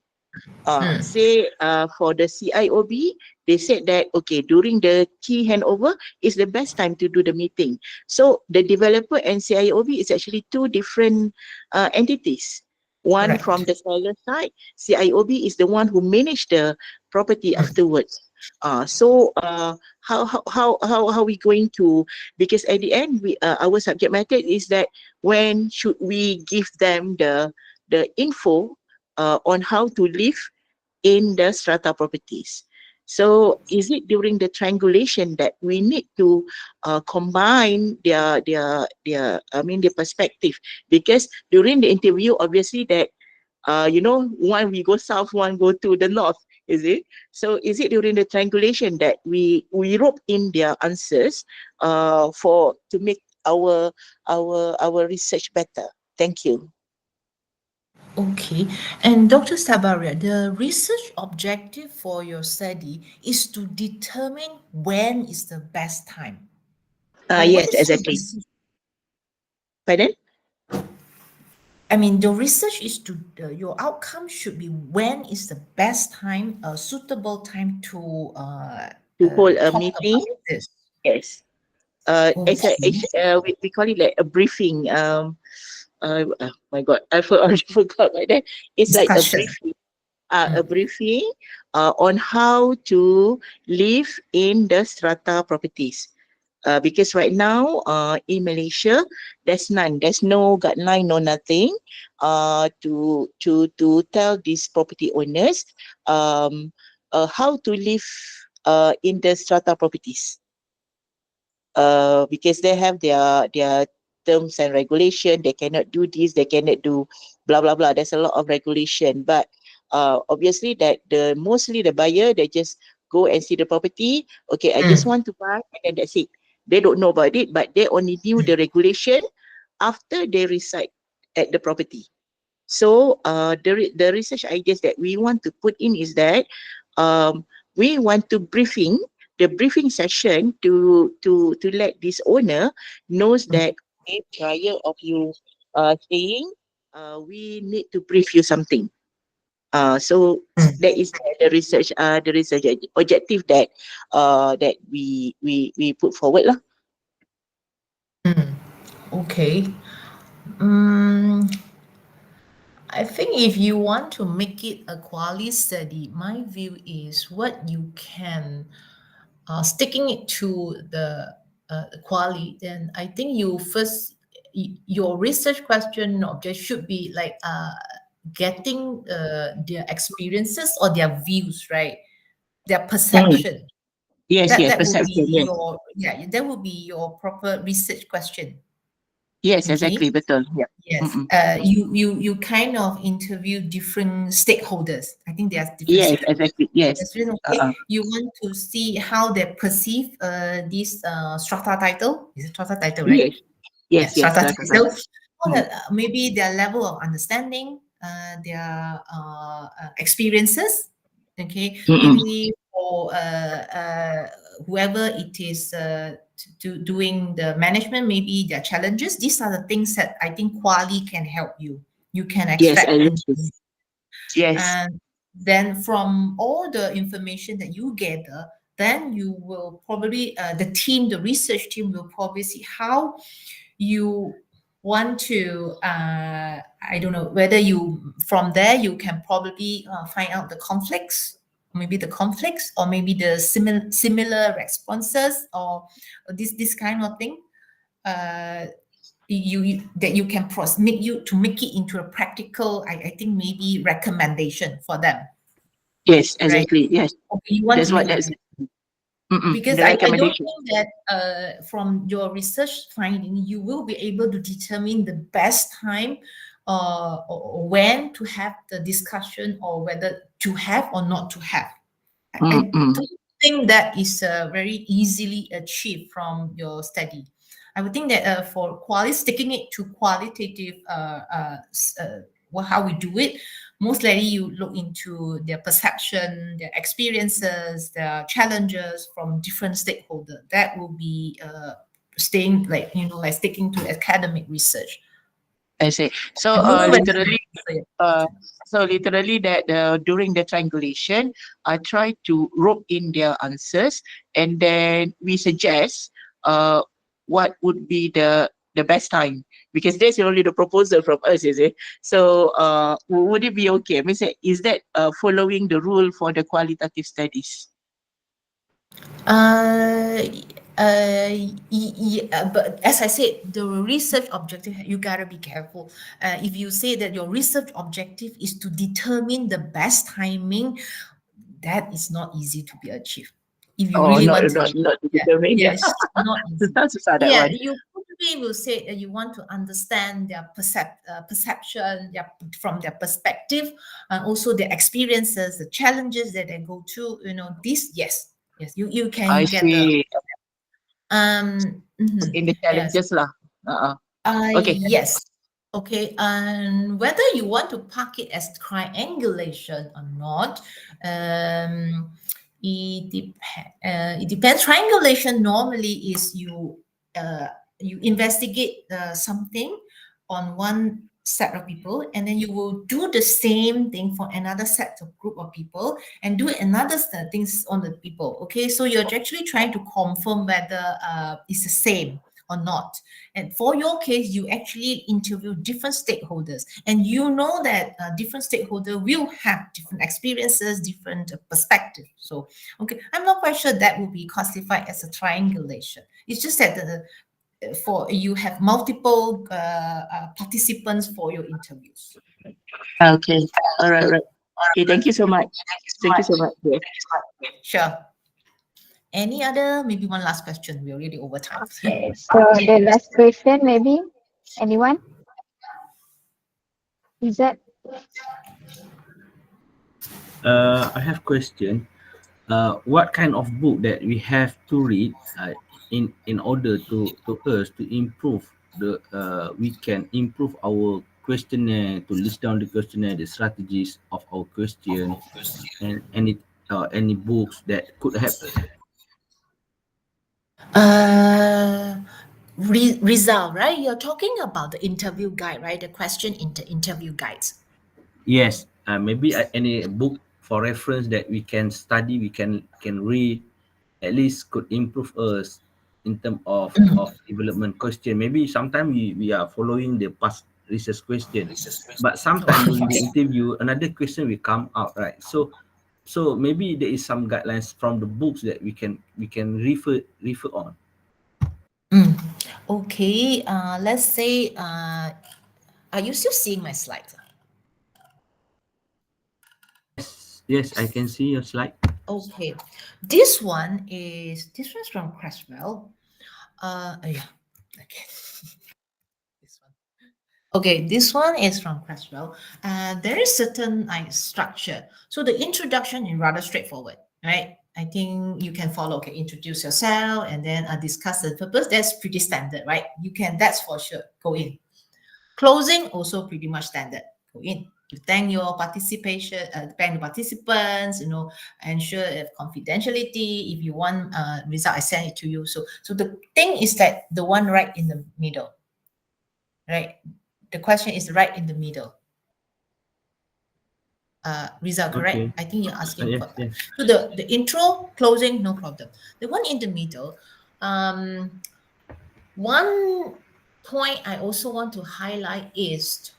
Say for the CIOB, they said that, okay, during the key handover is the best time to do the meeting. So the developer and CIOB is actually two different entities. One Right. from the seller side, CIOB is the one who manage the property afterwards. How we going to, because at the end our subject matter is that when should we give them the info on how to live in the strata properties. So is it during the triangulation that we need to combine their perspective? Because during the interview, obviously that one we go south, one go to the north, is it? So is it during the triangulation that we rope in their answers for to make our research better? Thank you. Okay. And Dr. Sabaria, the research objective for your study is to determine when is the best time. But what Yes, is your exactly. research? Pardon? I mean, the research is to your outcome should be when is the best time, a suitable time to To hold a talk meeting? about this. Yes. We call it like a briefing. Oh my God, already forgot about that. It's like a Discussion. briefing. A briefing on how to live in the strata properties. Because right now in Malaysia, there's none. There's no guideline, no nothing to tell these property owners how to live in the strata properties. Because they have their terms and regulation. They cannot do this, they cannot do blah blah blah. There's a lot of regulation, but obviously that mostly the buyer, they just go and see the property. Okay, I just want to buy, and then that's it. They don't know about it, but they only knew the regulation after they reside at the property. So the research ideas that we want to put in is that we want to the briefing session to let this owner knows that prior of you staying, we need to brief you something. So that is the research objective that that we put forward lah. Okay. I think if you want to make it a quality study, my view is what you can sticking it to the quality, then I think you first your research question object should be like getting their experiences or their views, right? Their perception. Yes, That yes, that would perception, be yes. your that would be your proper research question. Yes, Okay. exactly, betul. Yeah. Yes. You kind of interview different stakeholders. I think there are different Yes, stakeholders. exactly. Yes. That's really okay. You want to see how they perceive this strata title. Is it strata title, right? Yes, yes, Strata yes. title. Or that, maybe their level of understanding, their experiences. Okay. Maybe for whoever it is doing the management, maybe their challenges. These are the things that I think Quali can help you. You can Yes, extract. I agree. Yes. And then from all the information that you gather, then you will probably, the research team will probably see how you want to, I don't know, whether from there you can probably find out the conflicts, maybe the conflicts, or maybe the similar responses, or this kind of thing. That you can make it into a practical, I think maybe recommendation for them. Yes, Right. exactly. Yes. Okay, you want That's to what make that's because the I don't recommendation. think that from your research finding, you will be able to determine the best time or when to have the discussion, or whether to have or not to have. I don't think that is very easily achieved from your study. I would think that for sticking it to qualitative, how we do it, most likely you look into their perception, their experiences, their challenges from different stakeholders. That will be sticking to academic research. I see. So literally that during the triangulation, I try to rope in their answers, and then we suggest what would be the best time, because that's only the proposal from us, is it? So would it be okay? I mean, is that following the rule for the qualitative studies? But as I said, the research objective, you gotta be careful. If you say that your research objective is to determine the best timing, that is not easy to be achieved. If you really want to, not to determine. yes, not easy. Susah that Yeah, one. you probably will say that you want to understand their perception, from their perspective, and also their experiences, the challenges that they go through. This, yes, you can I get the see. In the yes. challenges lah. Okay. Yes. Okay. And whether you want to park it as triangulation or not, it depends. Triangulation normally is you investigate something on one set of people, and then you will do the same thing for another set of group of people, and do another set of things on the people. Okay, so you're actually trying to confirm whether it's the same or not. And for your case, you actually interview different stakeholders, and you know that different stakeholders will have different experiences, different perspectives. So, okay, I'm not quite sure that will be classified as a triangulation. It's just that for you have multiple participants for your interviews. Okay. All right. Okay. Thank you so much. Thank you so much. Yeah. Sure. Any other, maybe one last question? We're already over time. Okay, so the last question, maybe anyone? Is that? I have question. What kind of book that we have to read in order to us to improve we can improve our questionnaire, to list down the questionnaire, the strategies of our question, and any books that could help us. Rizal, right? You're talking about the interview guide, right? The question interview guides. Yes, maybe any book for reference that we can study, we can read, at least could improve us in terms of development question. Maybe sometimes we are following the past research question, but sometimes during the interview another question will come out, right? So maybe there is some guidelines from the books that we can refer on. Okay, let's say, are you still seeing my slides? Yes, I can see your slide. Okay, this one's from Creswell. Yeah, okay. This one. Okay, this one is from Creswell. There is certain structure. So the introduction is rather straightforward, right? I think you can follow. Okay, introduce yourself and then discuss the purpose. That's pretty standard, right? That's for sure. Go in. Closing also pretty much standard. Go in. You thank your participation, thank the participants, ensure confidentiality. If you want result, I send it to you. So the thing is that the one right in the middle, right? The question is right in the middle. Result, correct? Okay. I think you're asking Yes, for that. yes. So the intro, closing, no problem. The one in the middle, one point I also want to highlight is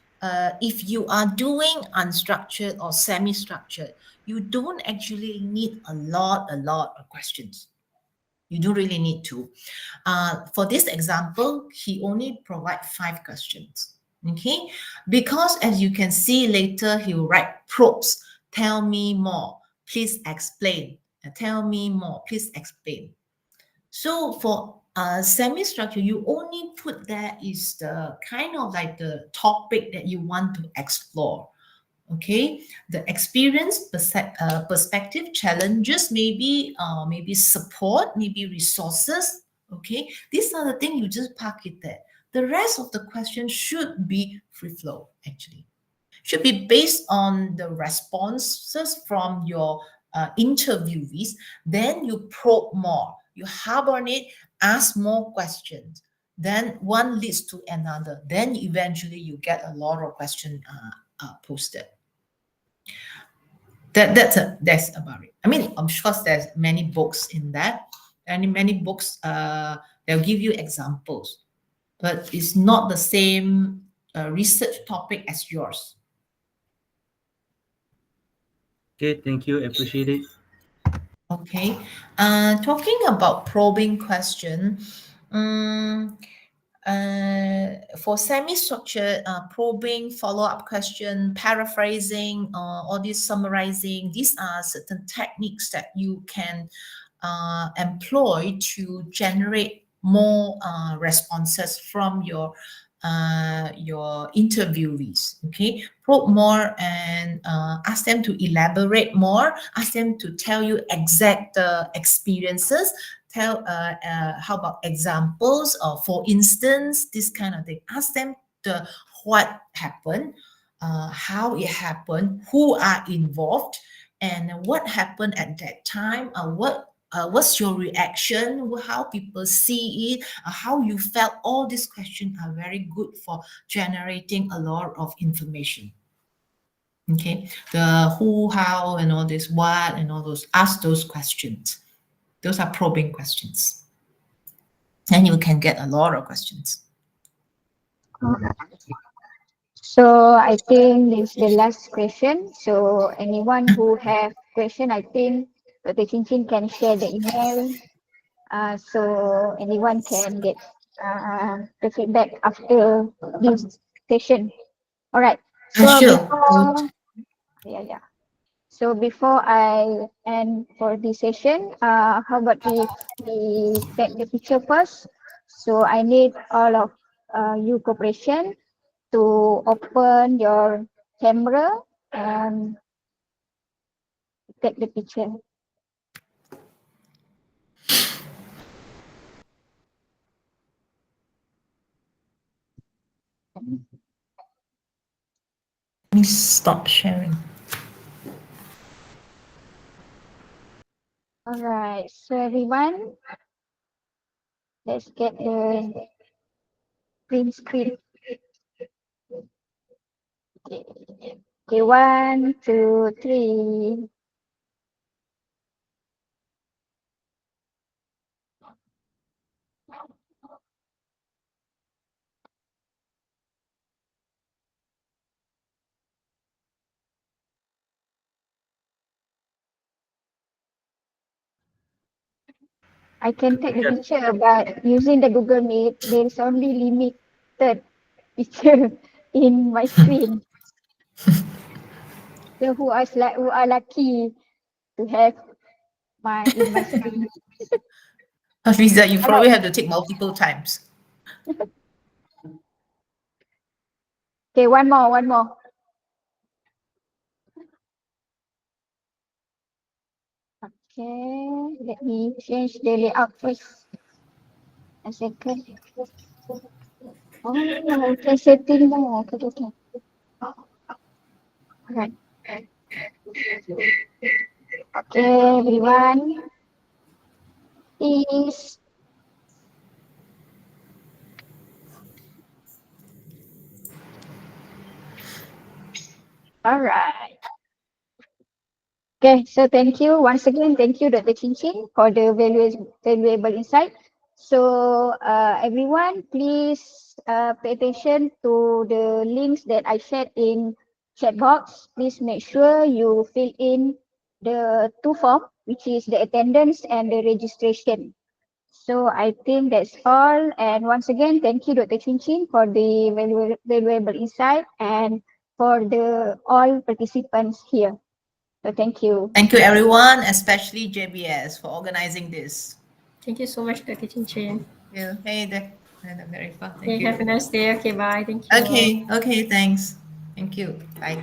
if you are doing unstructured or semi-structured, you don't actually need a lot of questions. You don't really need to. For this example, he only provide 5 questions. Okay, because as you can see later, he will write probes. Tell me more. Please explain. Tell me more. Please explain. So for semi-structure, you only put there is the kind of like the topic that you want to explore. Okay, the experience, perspective, challenges, maybe support, maybe resources. Okay, these are the things you just park it there. The rest of the question should be free flow, actually. Should be based on the responses from your interviewees. Then you probe more, you hibernate, ask more questions. Then one leads to another. Then eventually you get a lot of questions posted. That's about it. I mean, I'm sure there's many books in that, and many books they'll give you examples, but it's not the same research topic as yours. Okay, thank you. Appreciate it. Okay, talking about probing question, for semi-structured probing, follow-up question, paraphrasing, all this summarizing, these are certain techniques that you can employ to generate more responses from your interviewees. Okay, probe more and ask them to elaborate more, ask them to tell you exact experiences, tell how about examples, or for instance, this kind of thing. Ask them what happened, how it happened, who are involved, and what happened at that time, what's your reaction, how people see it, how you felt. All these questions are very good for generating a lot of information. Okay, the who, how, and all this, what, and all those, ask those questions. Those are probing questions. And you can get a lot of questions. So I think this is the last question. So anyone who have question, I think Dr. Chin Chin can share the email. So anyone can get the feedback after this session. All right. So Sure. before, yeah. So before I end for this session, how about if we take the picture first? So I need all of you cooperation to open your camera and take the picture. Let me stop sharing. All right. So everyone, let's get the green screen. Okay, 1, 2, 3. I can take the picture, but using the Google Meet, there is only limited picture in my screen. So who are lucky to have in my screen. Lisa, you All probably right. have to take multiple times. Okay, one more. Okay, let me change the layout first. A second. Oh, okay, setting more. Okay. Right. Okay, everyone. Please. All right. Okay, so thank you once again. Thank you, Dr. Chin Chin, for the valuable insight. So, everyone, please pay attention to the links that I shared in chat box. Please make sure you fill in the two form, which is the attendance and the registration. So I think that's all. And once again, thank you, Dr. Chin Chin, for the valuable insight and for the all participants here. So thank you. Thank you, everyone, especially JBS for organizing this. Thank you so much, Dr. Chin Chin. Yeah. Hey, that's very fun. Thank Okay, you. have a nice day. Okay, bye. Thank you. Okay. Okay. Thanks. Thank you. Bye.